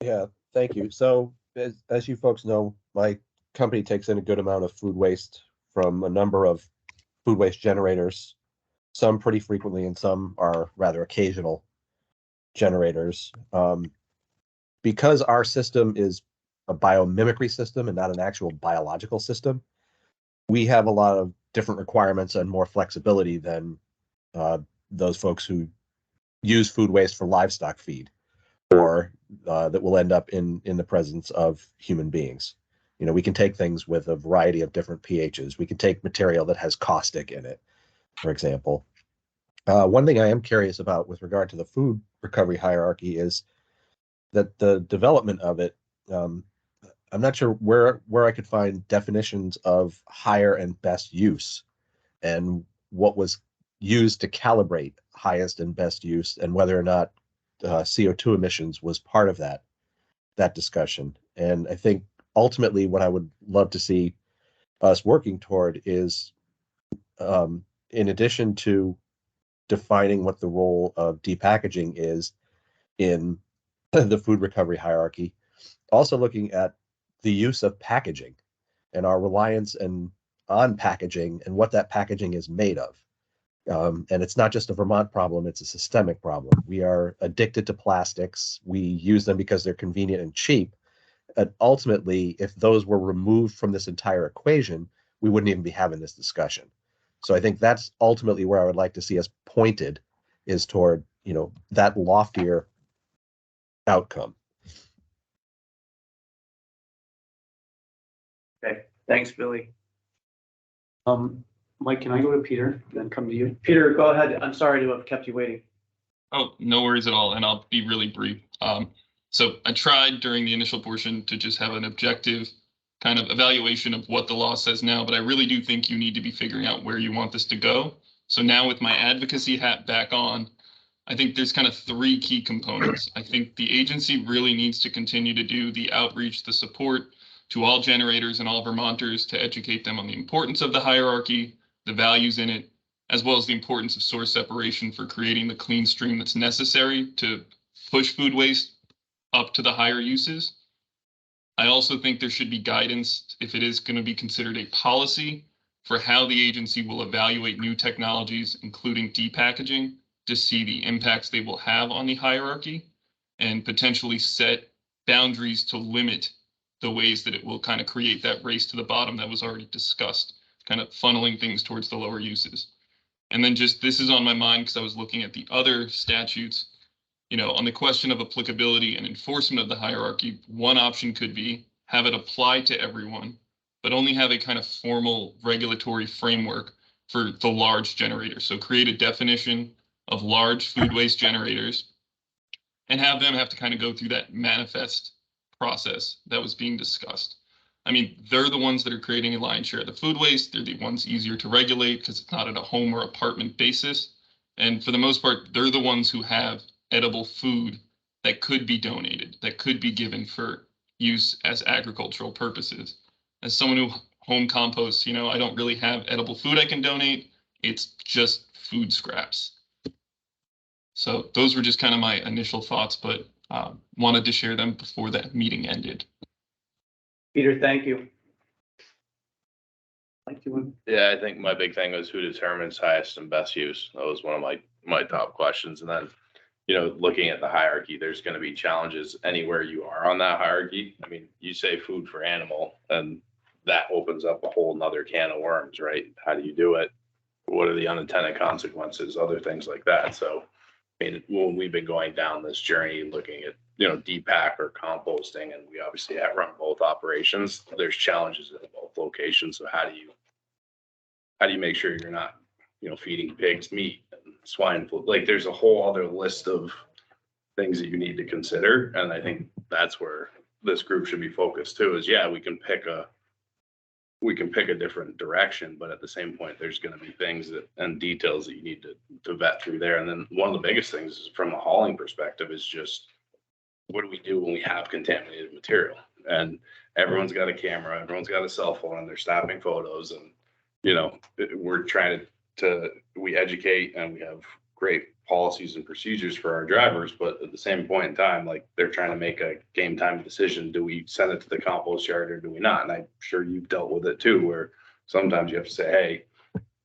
Yeah, thank you. So as you folks know, my company takes in a good amount of food waste from a number of food waste generators, some pretty frequently and some are rather occasional generators. Because our system is a biomimicry system and not an actual biological system, we have a lot of different requirements and more flexibility than those folks who use food waste for livestock feed, or that will end up in the presence of human beings. You know, we can take things with a variety of different pHs. We can take material that has caustic in it, for example. One thing I am curious about with regard to the food recovery hierarchy is that the development of it, I'm not sure where I could find definitions of higher and best use, and what was used to calibrate highest and best use, and whether or not CO2 emissions was part of that discussion. And I think ultimately what I would love to see us working toward is, in addition to defining what the role of depackaging is in the food recovery hierarchy, also looking at the use of packaging and our reliance on packaging and what that packaging is made of. And it's not just a Vermont problem, it's a systemic problem. We are addicted to plastics. We use them because they're convenient and cheap. And ultimately, if those were removed from this entire equation, we wouldn't even be having this discussion. So I think that's ultimately where I would like to see us pointed, is toward, that loftier outcome. Okay, thanks, Billy. Mike, can I go to Peter, then come to you? Peter, go ahead. I'm sorry to have kept you waiting. Oh, no worries at all, and I'll be really brief. So I tried during the initial portion to just have an objective kind of evaluation of what the law says now, but I really do think you need to be figuring out where you want this to go. So now with my advocacy hat back on, I think there's kind of three key components. I think the agency really needs to continue to do the outreach, the support to all generators and all Vermonters to educate them on the importance of the hierarchy, the values in it, as well as the importance of source separation for creating the clean stream that's necessary to push food waste up to the higher uses. I also think there should be guidance, if it is going to be considered a policy, for how the agency will evaluate new technologies, including depackaging, to see the impacts they will have on the hierarchy, and potentially set boundaries to limit the ways that it will kind of create that race to the bottom that was already discussed, kind of funneling things towards the lower uses. And then just, this is on my mind because I was looking at the other statutes, on the question of applicability and enforcement of the hierarchy. One option could be have it apply to everyone, but only have a kind of formal regulatory framework for the large generators. So create a definition of large food waste generators and have them have to kind of go through that manifest process that was being discussed. I mean, they're the ones that are creating a lion's share of the food waste. They're the ones easier to regulate because it's not at a home or apartment basis. And for the most part, they're the ones who have edible food that could be donated, that could be given for use as agricultural purposes. As someone who home composts, I don't really have edible food I can donate. It's just food scraps. So those were just kind of my initial thoughts, but wanted to share them before that meeting ended. Peter, thank you. Yeah, I think my big thing was who determines highest and best use. That was one of my top questions. And then, looking at the hierarchy, there's going to be challenges anywhere you are on that hierarchy. I mean, you say food for animal, and that opens up a whole nother can of worms, right? How do you do it? What are the unintended consequences? Other things like that. So, I mean, when we've been going down this journey, looking at, depack or composting, and we obviously have run both operations, there's challenges in both locations. So how do you make sure you're not, feeding pigs meat and swine flu? Like, there's a whole other list of things that you need to consider. And I think that's where this group should be focused too, is we can pick a different direction, but at the same point, there's going to be things and details that you need to vet through there. And then one of the biggest things is, from a hauling perspective, is just, what do we do when we have contaminated material? And everyone's got a camera, everyone's got a cell phone, and they're snapping photos. And, we're trying we educate, and we have great policies and procedures for our drivers, but at the same point in time, like, they're trying to make a game time decision. Do we send it to the compost yard or do we not? And I'm sure you've dealt with it too, where sometimes you have to say, hey,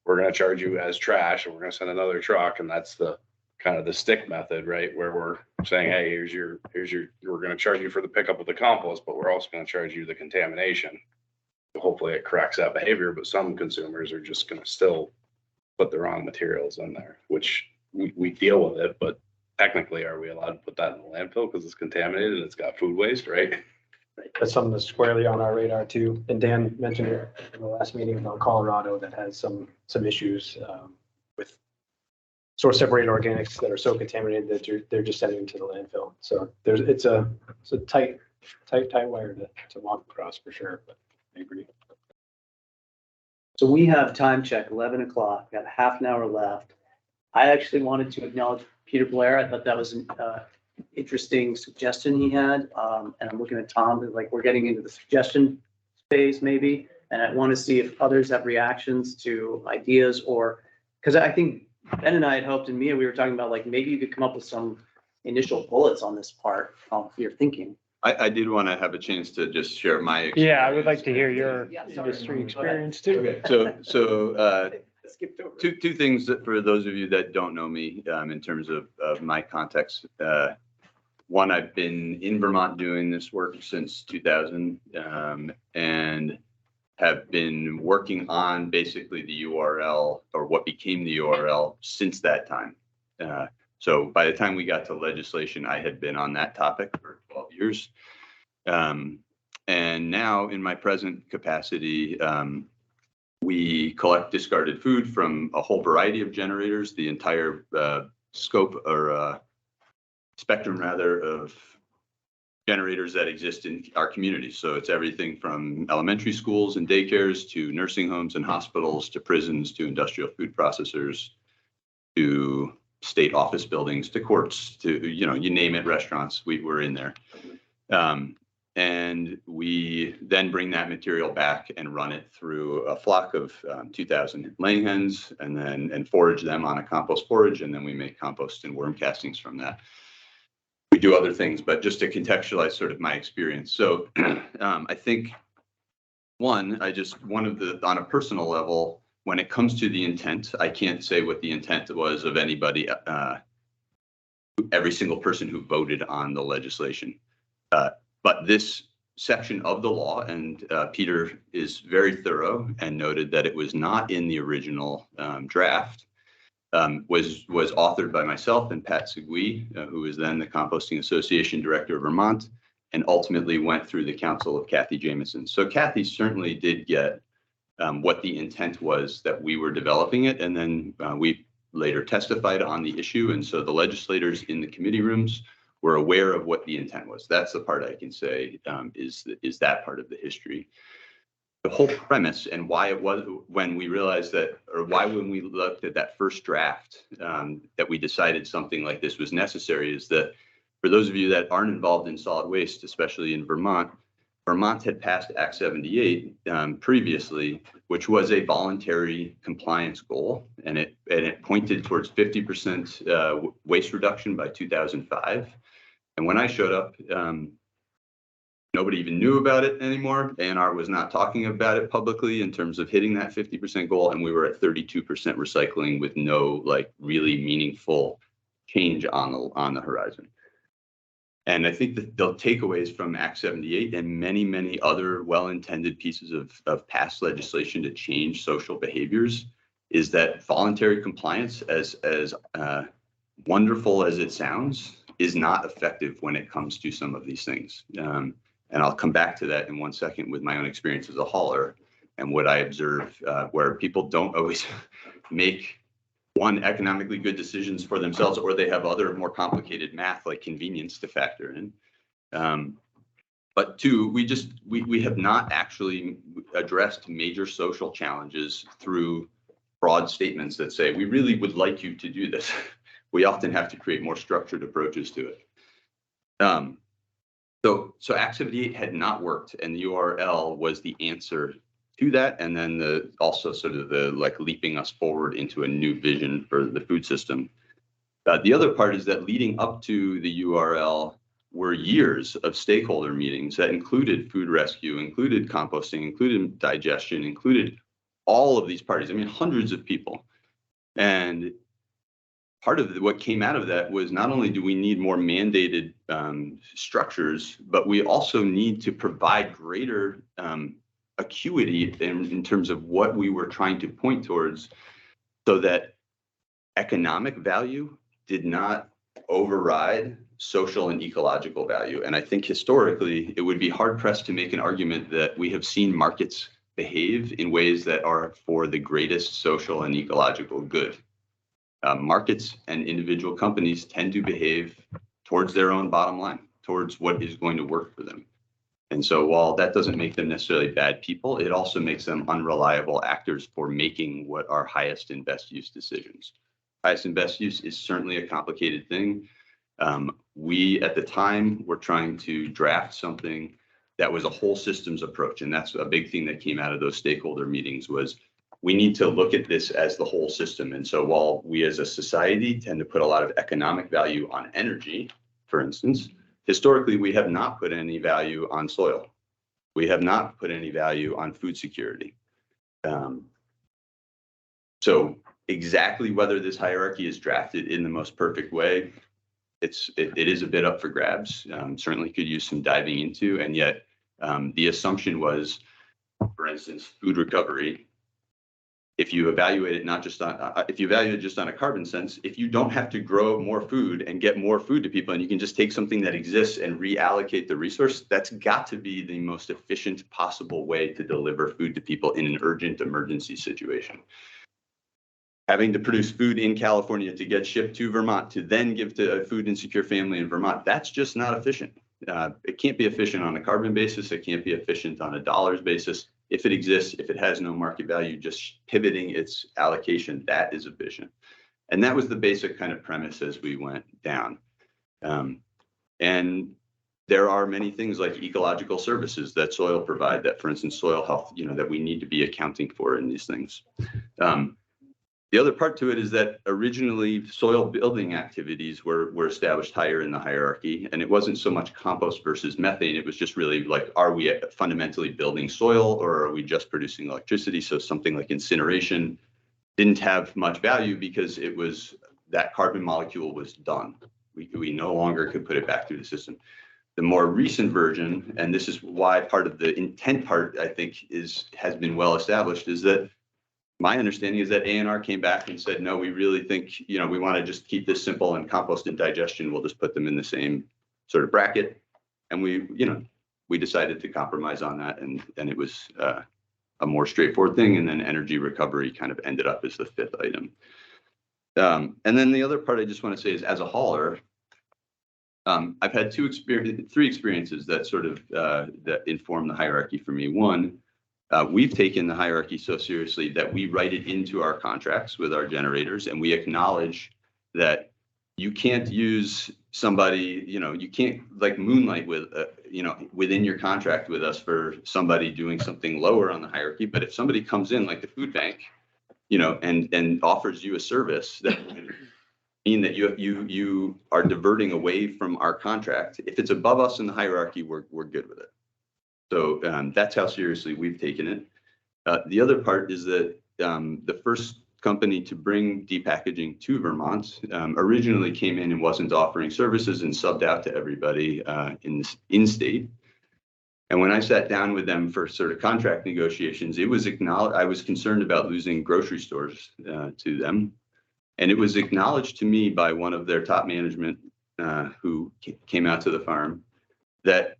we're going to charge you as trash, and we're going to send another truck. And that's the kind of the stick method, right? Where we're saying, hey, we're going to charge you for the pickup of the compost, but we're also going to charge you the contamination. hopefully it corrects that behavior, but some consumers are just gonna still put the wrong materials in there, which we deal with it, but technically, are we allowed to put that in the landfill because it's contaminated and it's got food waste, right? That's something that's squarely on our radar too. And Dan mentioned it in the last meeting about Colorado that has some issues with source separated organics that are so contaminated that they're just sending them to the landfill. So it's a tight wire to walk across for sure, but I agree. So we have time check, 11 o'clock, got half an hour left. I actually wanted to acknowledge Peter Blair. I thought that was an interesting suggestion he had. And I'm looking at Tom, like we're getting into the suggestion phase maybe. And I want to see if others have reactions to ideas or, because I think Ben and I had hoped, and Mia, we were talking about like, maybe you could come up with some initial bullets on this part of your thinking. I did want to have a chance to just share my experience. Yeah, I would like to hear your industry experience too. Okay, so two things that for those of you that don't know me in terms of my context. One, I've been in Vermont doing this work since 2000 and have been working on basically the URL or what became the URL since that time. So by the time we got to legislation, I had been on that topic for 12 years. And now in my present capacity, we collect discarded food from a whole variety of generators, the entire scope or spectrum rather of generators that exist in our communities. So it's everything from elementary schools and daycares to nursing homes and hospitals to prisons to industrial food processors to state office buildings to courts to, you know, you name it, restaurants, we're in there. And we then bring that material back and run it through a flock of 2,000 laying hens and forage them on a compost forage. And then we make compost and worm castings from that. We do other things, but just to contextualize sort of my experience. So I think on a personal level, when it comes to the intent, I can't say what the intent was of anybody, every single person who voted on the legislation. But this section of the law, and Peter is very thorough and noted that it was not in the original draft, was authored by myself and Pat Segui, who was then the Composting Association Director of Vermont, and ultimately went through the counsel of Kathy Jamison. So Kathy certainly did get what the intent was that we were developing it, and then we later testified on the issue. And so the legislators in the committee rooms were aware of what the intent was. That's the part I can say is that part of the history. The whole premise and why it was when we realized that, or why when we looked at that first draft that we decided something like this was necessary is that for those of you that aren't involved in solid waste, especially in Vermont, Vermont had passed Act 78 previously, which was a voluntary compliance goal, and it pointed towards 50% waste reduction by 2005. And when I showed up, nobody even knew about it anymore. ANR was not talking about it publicly in terms of hitting that 50% goal, and we were at 32% recycling with no like really meaningful change on the horizon. And I think that the takeaways from Act 78 and many, many other well-intended pieces of past legislation to change social behaviors is that voluntary compliance, as wonderful as it sounds, is not effective when it comes to some of these things. And I'll come back to that in one second with my own experience as a hauler and what I observe where people don't always make one, economically good decisions for themselves, or they have other more complicated math like convenience to factor in. But two, we have not actually addressed major social challenges through broad statements that say, we really would like you to do this. We often have to create more structured approaches to it. So Act 78 had not worked, and the URL was the answer to that, and then also sort of the like leaping us forward into a new vision for the food system. The other part is that leading up to the URL were years of stakeholder meetings that included food rescue, included composting, included digestion, included all of these parties. I mean, hundreds of people. And part of what came out of that was not only do we need more mandated structures, but we also need to provide greater acuity in terms of what we were trying to point towards, so that economic value did not override social and ecological value. And I think historically, it would be hard pressed to make an argument that we have seen markets behave in ways that are for the greatest social and ecological good. Markets and individual companies tend to behave towards their own bottom line, towards what is going to work for them. And so while that doesn't make them necessarily bad people, it also makes them unreliable actors for making what are highest and best use decisions. Highest and best use is certainly a complicated thing. We, at the time, were trying to draft something that was a whole systems approach. And that's a big thing that came out of those stakeholder meetings, was we need to look at this as the whole system. And so while we as a society tend to put a lot of economic value on energy, for instance, historically, we have not put any value on soil. We have not put any value on food security. So exactly whether this hierarchy is drafted in the most perfect way, it is a bit up for grabs. Certainly could use some diving into, and yet the assumption was, for instance, food recovery. If you evaluate it not just on, if you evaluate it just on a carbon sense, if you don't have to grow more food and get more food to people, and you can just take something that exists and reallocate the resource, that's got to be the most efficient possible way to deliver food to people in an urgent emergency situation. Having to produce food in California to get shipped to Vermont to then give to a food insecure family in Vermont, that's just not efficient. It can't be efficient on a carbon basis. It can't be efficient on a dollars basis. If it exists, if it has no market value, just pivoting its allocation, that is efficient. And that was the basic kind of premise as we went down. And there are many things like ecological services that soil provide, that, for instance, soil health, that we need to be accounting for in these things. The other part to it is that originally soil building activities were established higher in the hierarchy, and it wasn't so much compost versus methane. It was just really like, are we fundamentally building soil, or are we just producing electricity? So something like incineration didn't have much value because it was, that carbon molecule was done. We no longer could put it back through the system. The more recent version, and this is why part of the intent part, I think, has been well established, is that my understanding is that A&R came back and said, no, we really think, we want to just keep this simple, and compost and digestion, we'll just put them in the same sort of bracket. And we decided to compromise on that, and it was a more straightforward thing. And then energy recovery kind of ended up as the fifth item. And then the other part I just want to say is, as a hauler, I've had three experiences that sort of that inform the hierarchy for me. One, we've taken the hierarchy so seriously that we write it into our contracts with our generators, and we acknowledge that you can't use somebody, you can't like moonlight with, within your contract with us for somebody doing something lower on the hierarchy. But if somebody comes in like the food bank, and offers you a service that would mean that you are diverting away from our contract, if it's above us in the hierarchy, we're good with it. So that's how seriously we've taken it. The other part is that the first company to bring depackaging to Vermont originally came in and wasn't offering services and subbed out to everybody in-state. And when I sat down with them for sort of contract negotiations, it was acknowledged, I was concerned about losing grocery stores to them. And it was acknowledged to me by one of their top management who came out to the farm that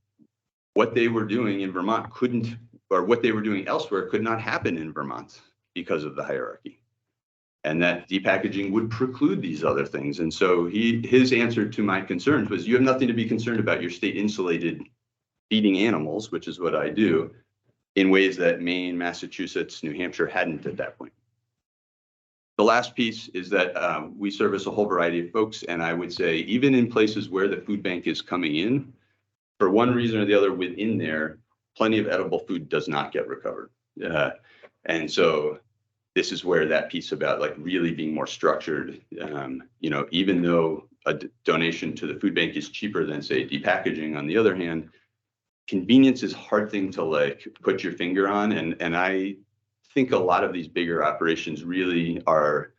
what they were doing in Vermont couldn't, or what they were doing elsewhere could not happen in Vermont because of the hierarchy. And that depackaging would preclude these other things. And so his answer to my concerns was, you have nothing to be concerned about. Your state insulated feeding animals, which is what I do, in ways that Maine, Massachusetts, New Hampshire hadn't at that point. The last piece is that we service a whole variety of folks. And I would say, even in places where the food bank is coming in, for one reason or the other within there, plenty of edible food does not get recovered. And so this is where that piece about like really being more structured, even though a donation to the food bank is cheaper than, say, depackaging, on the other hand, convenience is a hard thing to like put your finger on. And I think a lot of these bigger operations really are,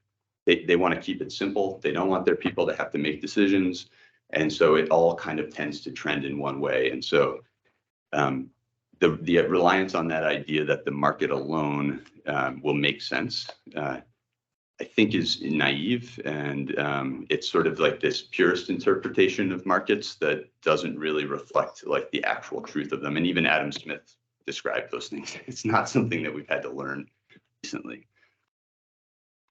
they want to keep it simple. They don't want their people to have to make decisions. And so it all kind of tends to trend in one way. And so the reliance on that idea that the market alone will make sense, I think is naive, and it's sort of like this purist interpretation of markets that doesn't really reflect like the actual truth of them. And even Adam Smith described those things. It's not something that we've had to learn recently.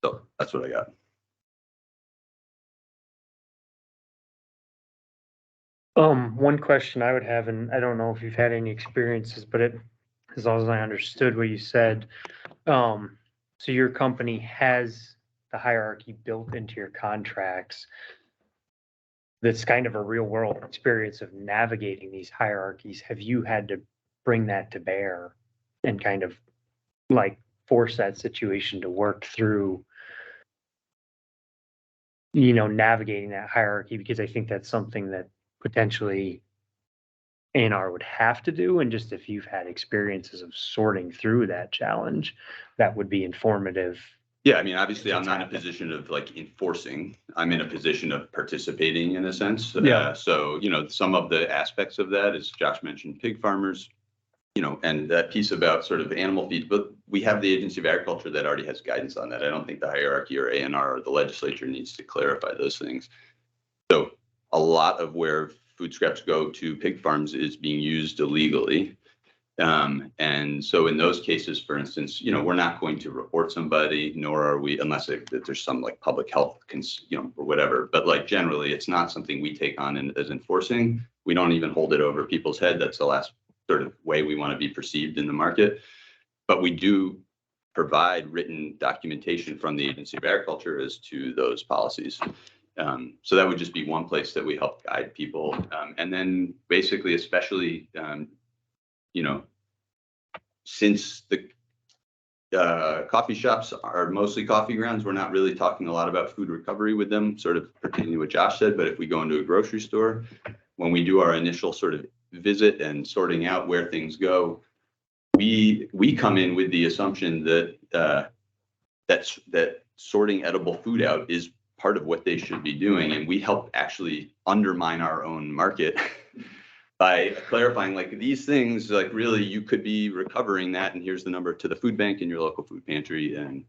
So that's what I got. One question I would have, and I don't know if you've had any experiences, but as long as I understood what you said, so your company has the hierarchy built into your contracts. That's kind of a real world experience of navigating these hierarchies. Have you had to bring that to bear and kind of like force that situation to work through, navigating that hierarchy? Because I think that's something that potentially A&R would have to do. And just if you've had experiences of sorting through that challenge, that would be informative. Yeah, I mean, obviously, I'm not in a position of like enforcing. I'm in a position of participating in a sense. Yeah. So, some of the aspects of that, as Josh mentioned, pig farmers, and that piece about sort of animal feed. But we have the Agency of Agriculture that already has guidance on that. I don't think the hierarchy or A&R or the legislature needs to clarify those things. So a lot of where food scraps go to pig farms is being used illegally. And so in those cases, for instance, we're not going to report somebody, nor are we, unless there's some like public health, or whatever. But like generally, it's not something we take on as enforcing. We don't even hold it over people's head. That's the last sort of way we want to be perceived in the market. But we do provide written documentation from the Agency of Agriculture as to those policies. So that would just be one place that we help guide people. And then basically, especially, since the coffee shops are mostly coffee grounds, we're not really talking a lot about food recovery with them, sort of pertaining to what Josh said. But if we go into a grocery store, when we do our initial sort of visit and sorting out where things go, we come in with the assumption that that sorting edible food out is part of what they should be doing, and we help actually undermine our own market by clarifying like these things, like really you could be recovering that, and here's the number to the food bank in your local food pantry, and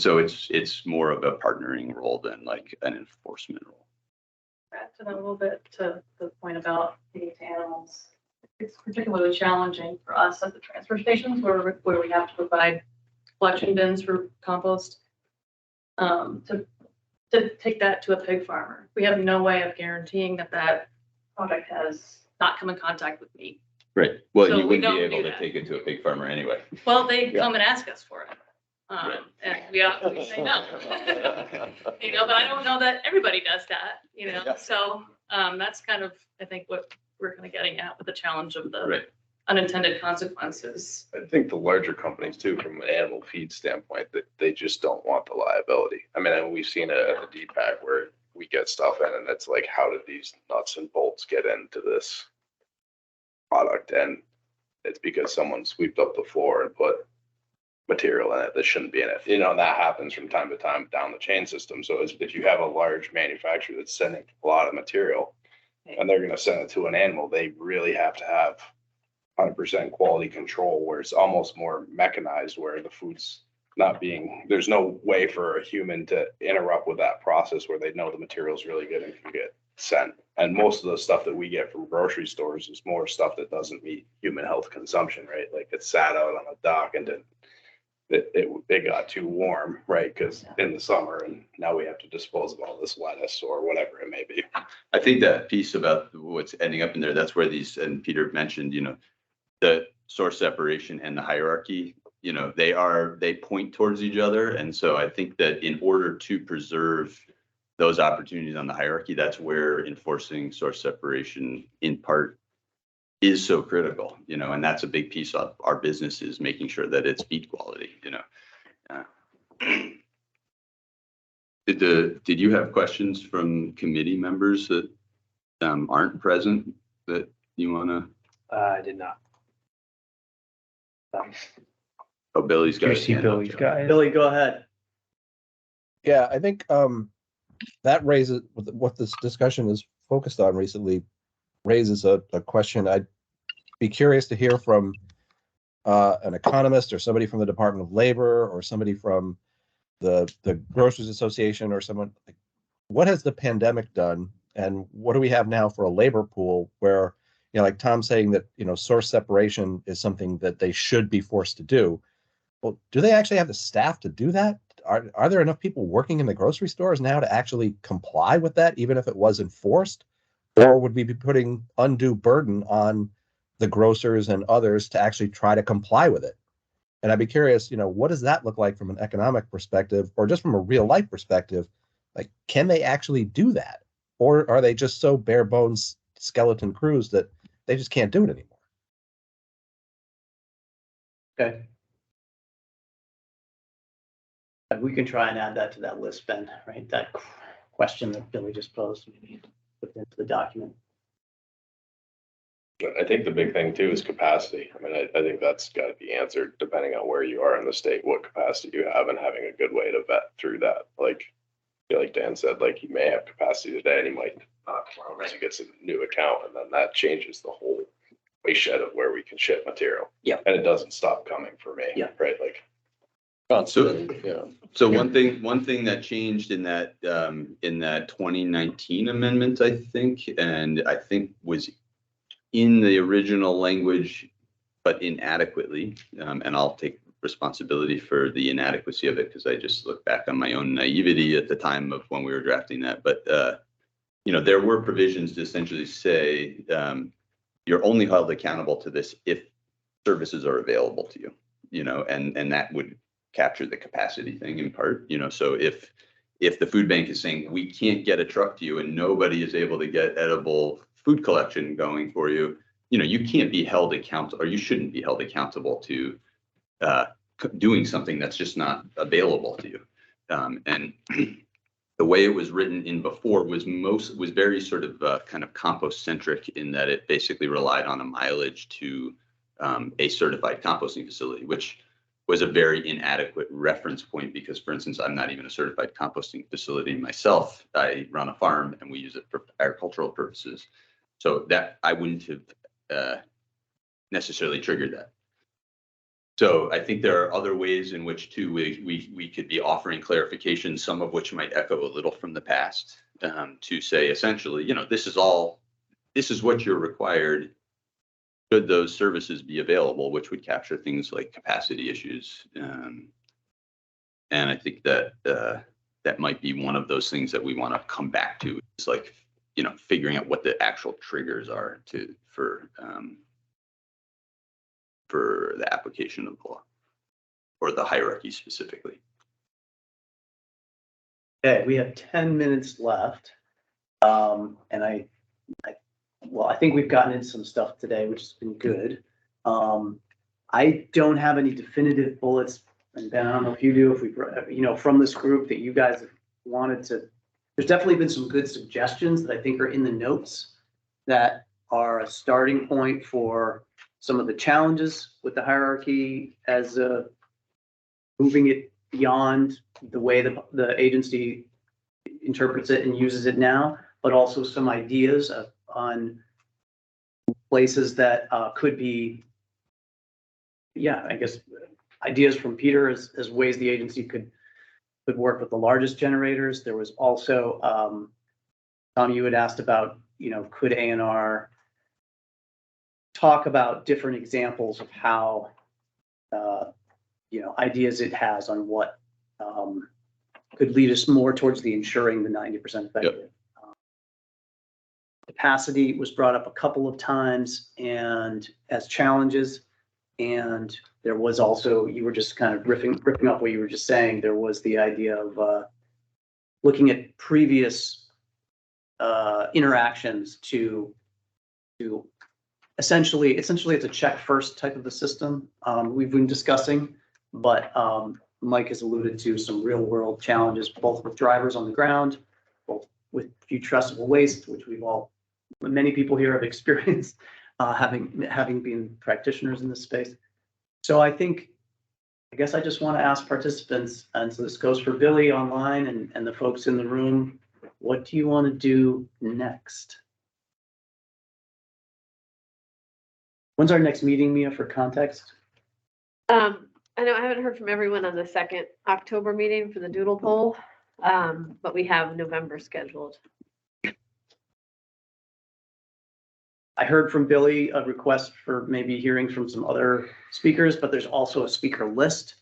so it's more of a partnering role than like an enforcement role. Back to that a little bit, to the point about feeding to animals. It's particularly challenging for us at the transfer stations where we have to provide collection bins for compost. To take that to a pig farmer. We have no way of guaranteeing that product has not come in contact with meat. Right. Well, So you we wouldn't don't be able do to that. take it to a pig farmer anyway. Well, they Yeah. come and ask us for it. Right. And we often say no. But I don't know that everybody does that, Yeah. so, that's kind of, I think, what we're kind of getting at with the challenge of the Right. unintended consequences. I think the larger companies too, from an animal feed standpoint, that they just don't want the liability. I mean, we've seen it at the DPAC where we get stuff in and it's like, how did these nuts and bolts get into this product? And it's because someone swept up the floor and put material in it that shouldn't be in it. And that happens from time to time down the chain system. So if you have a large manufacturer that's sending a lot of material and they're going to send it to an animal, they really have to have 100% quality control, where it's almost more mechanized, where the food's not being, there's no way for a human to interrupt with that process where they know the material's really good and can get sent. And most of the stuff that we get from grocery stores is more stuff that doesn't meet human health consumption, right? Like it sat out on a dock and then it got too warm, right? Because in the summer, and now we have to dispose of all this lettuce or whatever it may be. I think that piece about what's ending up in there, that's where these, and Peter mentioned, the source separation and the hierarchy, they point towards each other. And so I think that in order to preserve those opportunities on the hierarchy, that's where enforcing source separation in part is so critical, and that's a big piece of our business, is making sure that it's feed quality, Did you have questions from committee members that aren't present that you want to? I did not. Oh, Billy's got You his see hand up, Billy's Joe. guy. Billy, go ahead. Yeah, I think that raises what this discussion is focused on recently, raises a question be curious to hear from an economist or somebody from the Department of Labor or somebody from the Grocers Association or someone. Like, what has the pandemic done, and what do we have now for a labor pool where, like Tom saying that, source separation is something that they should be forced to do. Well, do they actually have the staff to do that? Are there enough people working in the grocery stores now to actually comply with that, even if it was enforced? Or would we be putting undue burden on the grocers and others to actually try to comply with it? And I'd be curious, what does that look like from an economic perspective or just from a real life perspective? Like, can they actually do that? Or are they just so bare bones skeleton crews that they just can't do it anymore? Okay. We can try and add that to that list, Ben, right? That question that Billy just posed, maybe put into the document. I think the big thing too is capacity. I mean, I think that's got to be answered depending on where you are in the state, what capacity you have, and having a good way to vet through that. Like Dan said, like, he may have capacity today and he might not tomorrow because he gets a new account, and then that changes the whole waste shed of where we can ship material. Yeah. And it doesn't stop coming for me. Yeah. Right. Like, So one thing that changed in that 2019 amendment, I think, and I think was in the original language, but inadequately, and I'll take responsibility for the inadequacy of it because I just look back on my own naivety at the time of when we were drafting that. But there were provisions to essentially say you're only held accountable to this if services are available to you, and that would capture the capacity thing in part, so if the food bank is saying we can't get a truck to you and nobody is able to get edible food collection going for you, you can't be held accountable, or you shouldn't be held accountable to doing something that's just not available to you. And the way it was written in before was very sort of kind of compost centric in that it basically relied on a mileage to a certified composting facility, which was a very inadequate reference point because, for instance, I'm not even a certified composting facility myself. I run a farm and we use it for agricultural purposes. So that I wouldn't have necessarily triggered that. So I think there are other ways in which too we could be offering clarification, some of which might echo a little from the past, to say essentially, this is what you're required. Should those services be available, which would capture things like capacity issues. And I think that that might be one of those things that we want to come back to. It's like, figuring out what the actual triggers are for the application of the law or the hierarchy specifically. Okay, we have 10 minutes left. And I think we've gotten into some stuff today, which has been good. I don't have any definitive bullets, and Ben, I don't know if you do, if we, from this group that you guys have wanted to, there's definitely been some good suggestions that I think are in the notes that are a starting point for some of the challenges with the hierarchy as moving it beyond the way the agency interprets it and uses it now, but also some ideas on places that could be, I guess, ideas from Peter as ways the agency could work with the largest generators. There was also, Tom, you had asked about, could A&R talk about different examples of how, ideas it has on what could lead us more towards the ensuring the 90% effective. Yep. Capacity was brought up a couple of times and as challenges. And there was also, you were just kind of ripping up what you were just saying. There was the idea of looking at previous interactions to essentially it's a check first type of a system we've been discussing, but Mike has alluded to some real world challenges, both with drivers on the ground, both with putrescible waste, which many people here have experienced, having been practitioners in this space. So I guess I just want to ask participants, and so this goes for Billy online and the folks in the room, what do you want to do next? When's our next meeting, Mia, for context? I know I haven't heard from everyone on the second October meeting for the doodle poll, but we have November scheduled. I heard from Billy a request for maybe hearing from some other speakers, but there's also a speaker list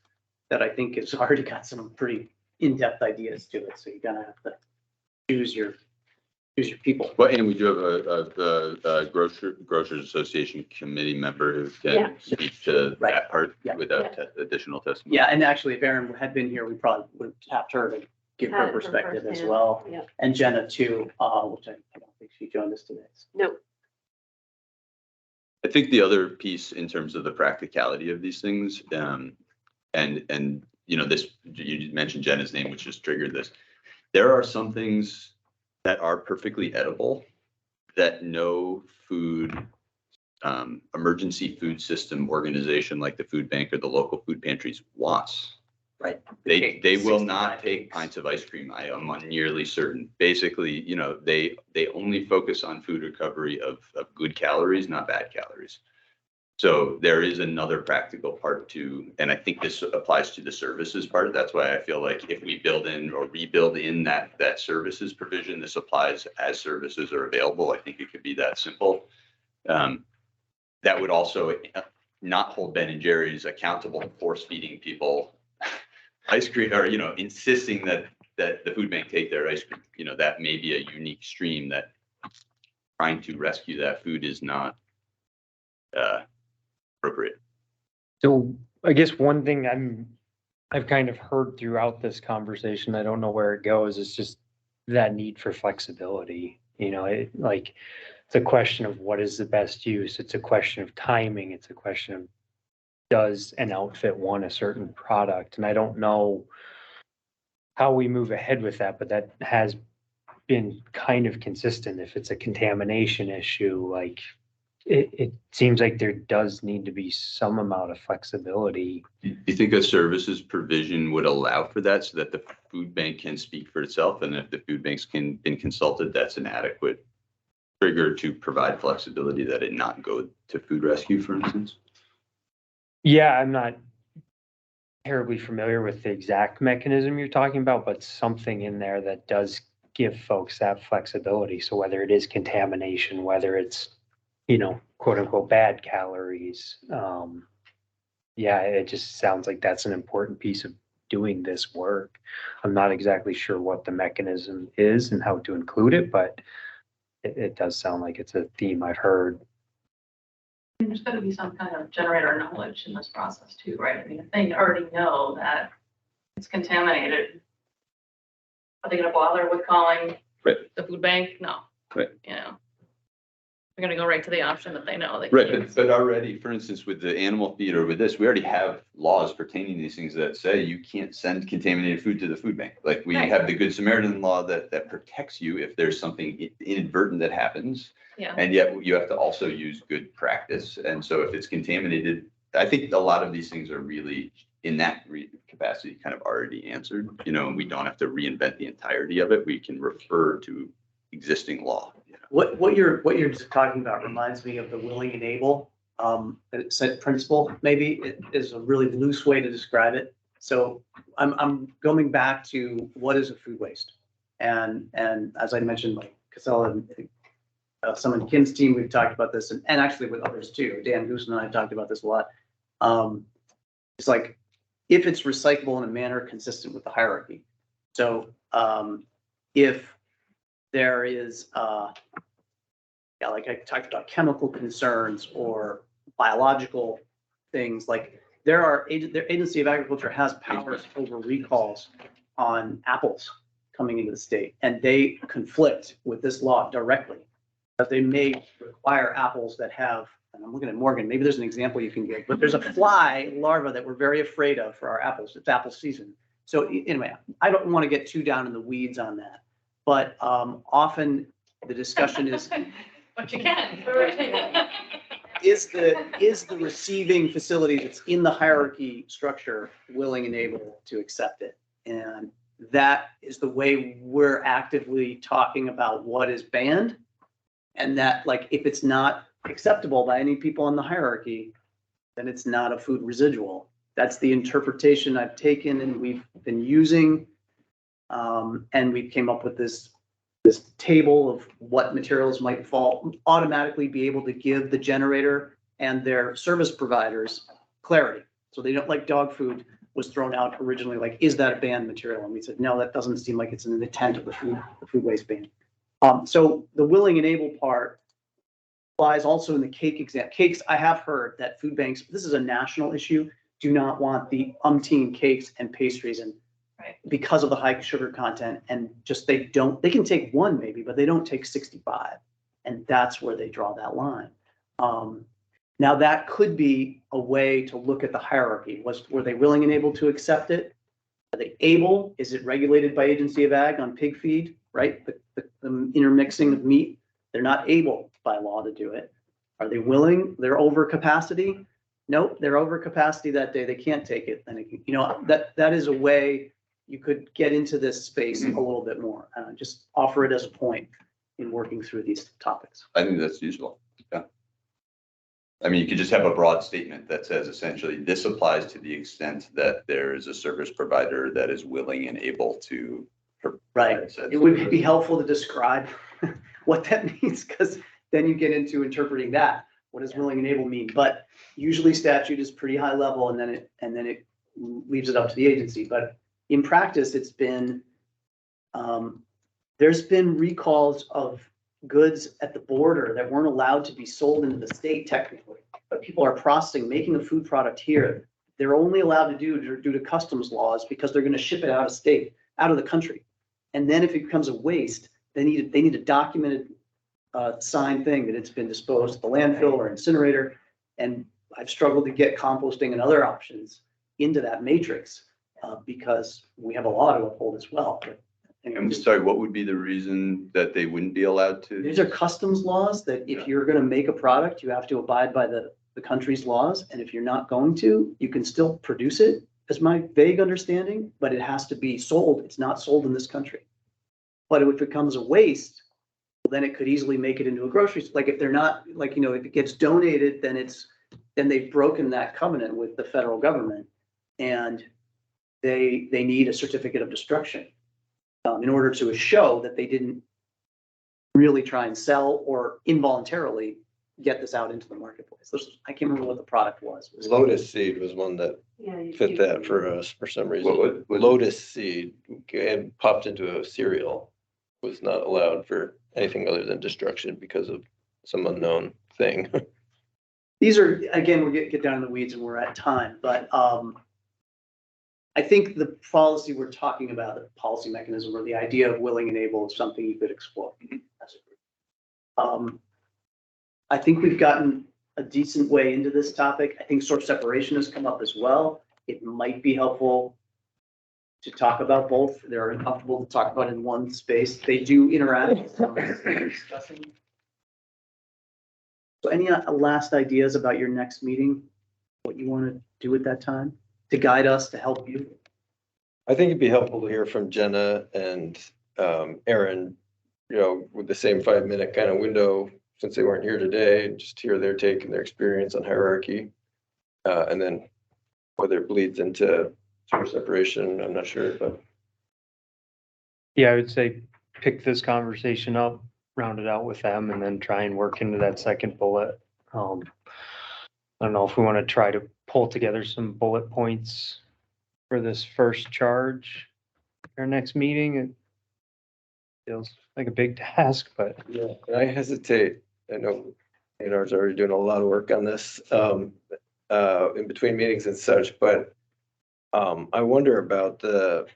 that I think has already got some pretty in-depth ideas to it. So you're gonna have to choose your people. Well, and we do have a grocers association committee member who Yeah. can speak to Right. that part Yeah. without additional testimony. Yeah, and actually, if Erin had been here, we probably would have tapped her to give Had it her from perspective as firsthand. well. Yeah. And Jenna too, which I don't think she joined us today. No, I think the other piece in terms of the practicality of these things, and you know, this, you mentioned Jenna's name, which just triggered this. There are some things that are perfectly edible that no food, emergency food system organization like the food bank or the local food pantries wants. Right. They will not 65 take pints of ice cream. I am nearly certain. Basically, you know, they only focus on food recovery of good calories, not bad calories. So there is another practical part to, and I think this applies to the services part. That's why I feel like if we build in or rebuild in that services provision, this applies as services are available. I think it could be that simple. That would also not hold Ben and Jerry's accountable for force feeding people ice cream, or, you know, insisting that the food bank take their ice cream. You know, that may be a unique stream that trying to rescue that food is not appropriate. So I guess one thing I've kind of heard throughout this conversation, I don't know where it goes, is just that need for flexibility. You know, it's a question of what is the best use. It's a question of timing. It's a question of, does an outfit want a certain product? And I don't know how we move ahead with that, but that has been kind of consistent. If it's a contamination issue, like it seems like there does need to be some amount of flexibility. Do you think a services provision would allow for that so that the food bank can speak for itself? And if the food bank's been consulted, that's an adequate trigger to provide flexibility that it not go to food rescue, for instance? Yeah, I'm not terribly familiar with the exact mechanism you're talking about, but something in there that does give folks that flexibility. So whether it is contamination, whether it's, you know, quote unquote, bad calories. Yeah, it just sounds like that's an important piece of doing this work. I'm not exactly sure what the mechanism is and how to include it, but it does sound like it's a theme I've heard. There's gotta be some kind of generator knowledge in this process too, right? I mean, if they already know that it's contaminated, are they gonna bother with calling Right. the food bank? No. Right. You know, they're gonna go right to the option that they know they Right, can use. but already, for instance, with the animal feed or with this, we already have laws pertaining to these things that say you can't send contaminated food to the food bank. Like we Right. have the Good Samaritan law that protects you if there's something inadvertent that happens. Yeah. And yet you have to also use good practice. And so if it's contaminated, I think a lot of these things are really in that capacity kind of already answered, you know, and we don't have to reinvent the entirety of it. We can refer to existing law. You know? What you're just talking about reminds me of the willing and able said principle. Maybe it is a really loose way to describe it. So I'm going back to what is a food waste, and as I mentioned, like Casella and some of Kim's team, we've talked about this, and actually with others too. Dan Goosen and I have talked about this a lot. It's like if it's recyclable in a manner consistent with the hierarchy. So if there is, like I talked about chemical concerns or biological things, like their Agency of Agriculture has powers over recalls on apples coming into the state, and they conflict with this law directly. But they may require apples that have, and I'm looking at Morgan, maybe there's an example you can give, but there's a fly larva that we're very afraid of for our apples. It's apple season. So anyway, I don't want to get too down in the weeds on that, but often the discussion is, But you can. is the receiving facility that's in the hierarchy structure willing and able to accept it? And that is the way we're actively talking about what is banned. And that, like, if it's not acceptable by any people in the hierarchy, then it's not a food residual. That's the interpretation I've taken and we've been using. And we came up with this table of what materials might fall, automatically be able to give the generator and their service providers clarity. So they don't, like dog food was thrown out originally, like, is that a banned material? And we said, no, that doesn't seem like it's in the intent of the food waste ban. So the willing and able part applies also in the cake exam. Cakes, I have heard that food banks, this is a national issue, do not want the umpteen cakes and pastries and because of the high sugar content, and just they can take one maybe, but they don't take 65. And that's where they draw that line. Now that could be a way to look at the hierarchy. Were they willing and able to accept it? Are they able? Is it regulated by Agency of Ag on pig feed, right? The intermixing of meat, they're not able by law to do it. Are they willing? They're over capacity? Nope, they're over capacity that day. They can't take it. Then, you know, that is a way you could get into this space a little bit more. Just offer it as a point in working through these topics. I think that's useful. Yeah. I mean, you could just have a broad statement that says essentially this applies to the extent that there is a service provider that is willing and able to. Right. It would be helpful to describe what that means, because then you get into interpreting that. What does willing and able mean? But usually statute is pretty high level, and then it leaves it up to the agency. But in practice, it's been, there's been recalls of goods at the border that weren't allowed to be sold into the state technically, but people are processing, making a food product here. They're only allowed to do due to customs laws because they're going to ship it out of state, out of the country. And then if it becomes a waste, they need a documented signed thing that it's been disposed at the landfill or incinerator. And I've struggled to get composting and other options into that matrix because we have a law to uphold as well. But anyway, I'm sorry, what would be the reason that they wouldn't be allowed to? these are customs laws that if you're going to make a product, you have to abide by the country's laws. And if you're not going to, you can still produce it, is my vague understanding, but it has to be sold. It's not sold in this country. But if it becomes a waste, then it could easily make it into a grocery store. Like if they're not, like, you know, if it gets donated, then they've broken that covenant with the federal government, and they need a certificate of destruction in order to show that they didn't really try and sell or involuntarily get this out into the marketplace. I can't remember what the product was. Lotus seed was one that fit that for us for some reason. Lotus seed and popped into a cereal was not allowed for anything other than destruction because of some unknown thing. These are, again, we'll get down in the weeds and we're at time, but I think the policy we're talking about, the policy mechanism or the idea of willing and able is something you could explore as a group. I think we've gotten a decent way into this topic. I think source separation has come up as well. It might be helpful to talk about both. They're uncomfortable to talk about in one space. They do interact. So any last ideas about your next meeting? What you want to do at that time to guide us, to help you? I think it'd be helpful to hear from Jenna and Aaron, you know, with the same 5-minute kind of window, since they weren't here today, just hear their take and their experience on hierarchy. And then whether it bleeds into source separation, I'm not sure, but. Yeah, I would say pick this conversation up, round it out with them, and then try and work into that second bullet. I don't know if we want to try to pull together some bullet points for this first charge. Our next meeting, it feels like a big task, but yeah, I hesitate. I know A&R's already doing a lot of work on this in between meetings and such, but I wonder about the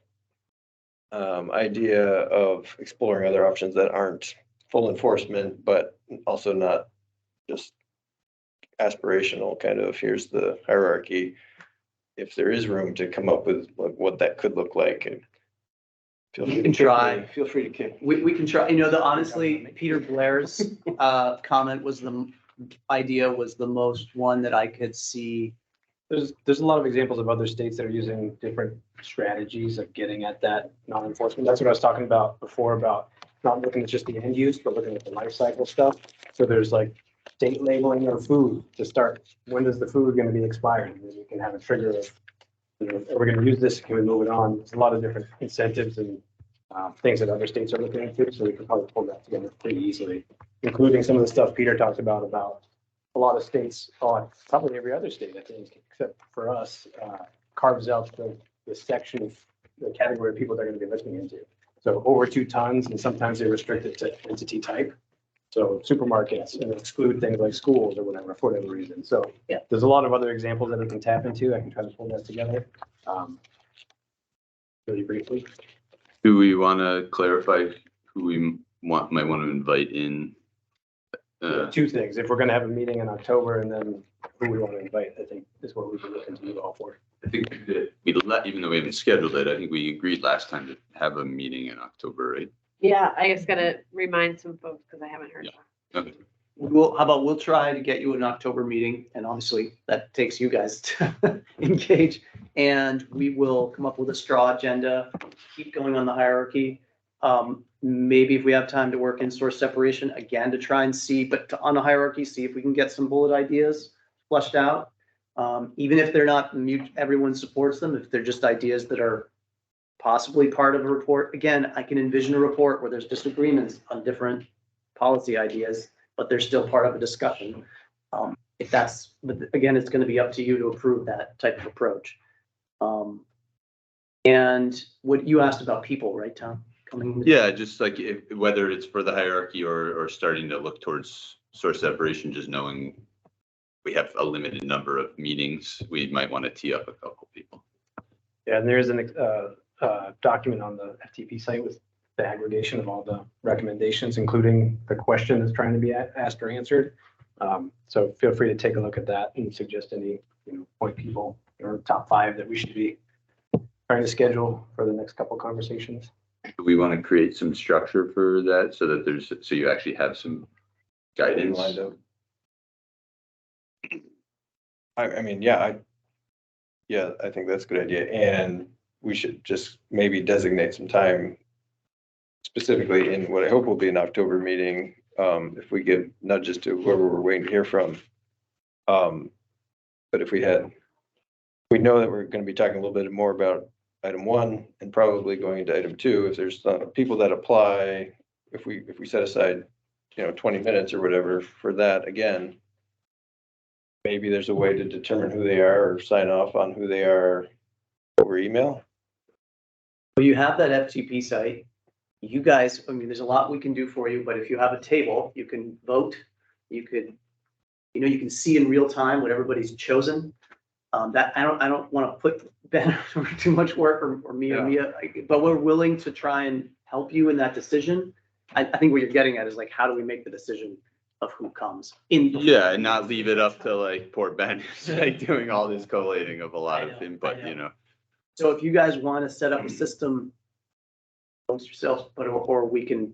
idea of exploring other options that aren't full enforcement, but also not just aspirational kind of, here's the hierarchy. If there is room to come up with what that could look like, and You can try. Feel free to kick. We can try. You know, honestly, Peter Blair's comment was the most one that I could see. There's a lot of examples of other states that are using different strategies of getting at that non-enforcement. That's what I was talking about before, about not looking at just the end use, but looking at the life cycle stuff. So there's like date labeling of food to start. When is the food gonna be expired? And then you can have a trigger of, you know, are we gonna use this? Can we move it on? There's a lot of different incentives and things that other states are looking into, so we can probably pull that together pretty easily, including some of the stuff Peter talked about a lot of states, probably every other state, I think, except for us, carves out the section of the category of people they're gonna be looking into. So over 2 tons, and sometimes they restrict it to entity type. So supermarkets and exclude things like schools or whatever, for whatever reason. So Yeah. there's a lot of other examples that we can tap into. I can try to pull that together. Really briefly. Do we want to clarify who we might want to invite in? 2 things. If we're gonna have a meeting in October, and then who we want to invite, I think is what we've been looking to you all for. I think that even though we haven't scheduled it, I think we agreed last time to have a meeting in October, right? Yeah, I just gotta remind some folks because I haven't heard. Yeah. Okay. We'll try to get you an October meeting, and obviously that takes you guys to engage. And we will come up with a straw agenda, keep going on the hierarchy. Maybe if we have time to work in source separation again to try and see, but on the hierarchy, see if we can get some bullet ideas flushed out. Even if they're not everyone supports them, if they're just ideas that are possibly part of a report. Again, I can envision a report where there's disagreements on different policy ideas, but they're still part of a discussion. But again, it's going to be up to you to approve that type of approach. And what you asked about people, right, Tom? Yeah, just like whether it's for the hierarchy or starting to look towards source separation, just knowing we have a limited number of meetings, we might want to tee up a couple people. Yeah, and there is a document on the FTP site with the aggregation of all the recommendations, including the question that's trying to be asked or answered. So feel free to take a look at that and suggest any, point people or top 5 that we should be trying to schedule for the next couple conversations. Do we want to create some structure for that so that so you actually have some guidance lined up? I mean, yeah, I think that's a good idea. And we should just maybe designate some time specifically in what I hope will be an October meeting. If we give nudges to whoever we're waiting to hear from. But if we know that we're going to be talking a little bit more about item 1 and probably going into item 2, if there's people that apply, if we set aside, 20 minutes or whatever for that, again, maybe there's a way to determine who they are or sign off on who they are over email. Well, you have that FTP site. You guys, there's a lot we can do for you, but if you have a table, you can vote. You could, you can see in real time what everybody's chosen. That I don't want to put Ben through too much work or me or Mia, but we're willing to try and help you in that decision. I think what you're getting at is like, how do we make the decision of who comes in? Yeah, and not leave it up to like poor Ben, like doing all this collating of a lot of input, So if you guys want to set up a system amongst yourselves, but or we can,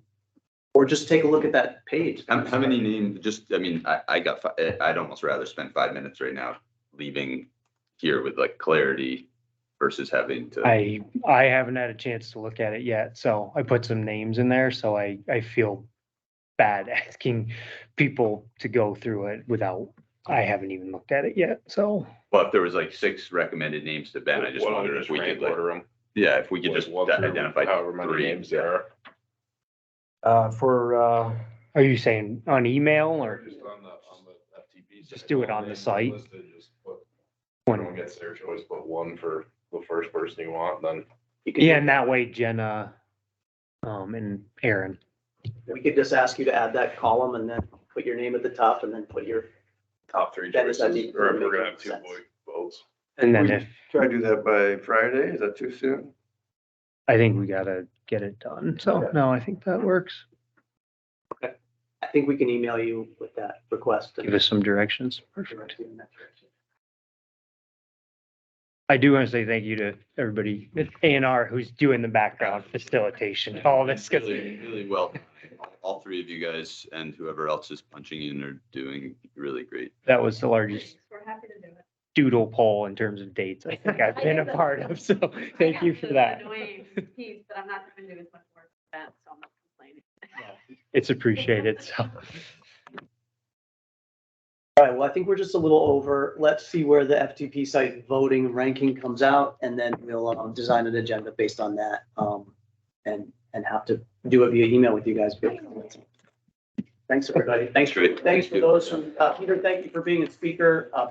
or just take a look at that page. How many names? I'd almost rather spend 5 minutes right now leaving here with like clarity versus having to. I haven't had a chance to look at it yet, so I put some names in there, so I feel bad asking people to go through it without, I haven't even looked at it yet, so. Well, if there was like 6 recommended names to Ben, I just wonder if we could order them. Yeah, if we could just identify however many 3 names there are. Are you saying on email or Just on the FTP. Just do it on the site? Just put, everyone gets their choice, but 1 for the first person you want, then. Yeah, and that way Jenna, and Aaron. We could just ask you to add that column and then put your name at the top and then put your. Top 3 That is- choices, or if we're gonna have 2 sense. votes. And then We if, Try to do that by Friday. Is that too soon? I think we gotta get it done, so Okay. no, I think that works. I think we can email you with that request. Give us some directions. Perfect. I do want to say thank you to everybody at A&R who's doing the background facilitation, all this, because really well. All 3 of you guys and whoever else is punching in are doing really great. that was the largest We're happy to do it. doodle poll in terms of dates I think I've been a part of, so thank you for that. Annoying piece, but I'm not trying to do as much work as that, so I'm not complaining. It's appreciated, so. All right, well, I think we're just a little over. Let's see where the FTP site voting ranking comes out, and then we'll design an agenda based on that. And have to do it via email with you guys. Thanks, everybody. Thanks for those who, Peter, thank you for being a speaker.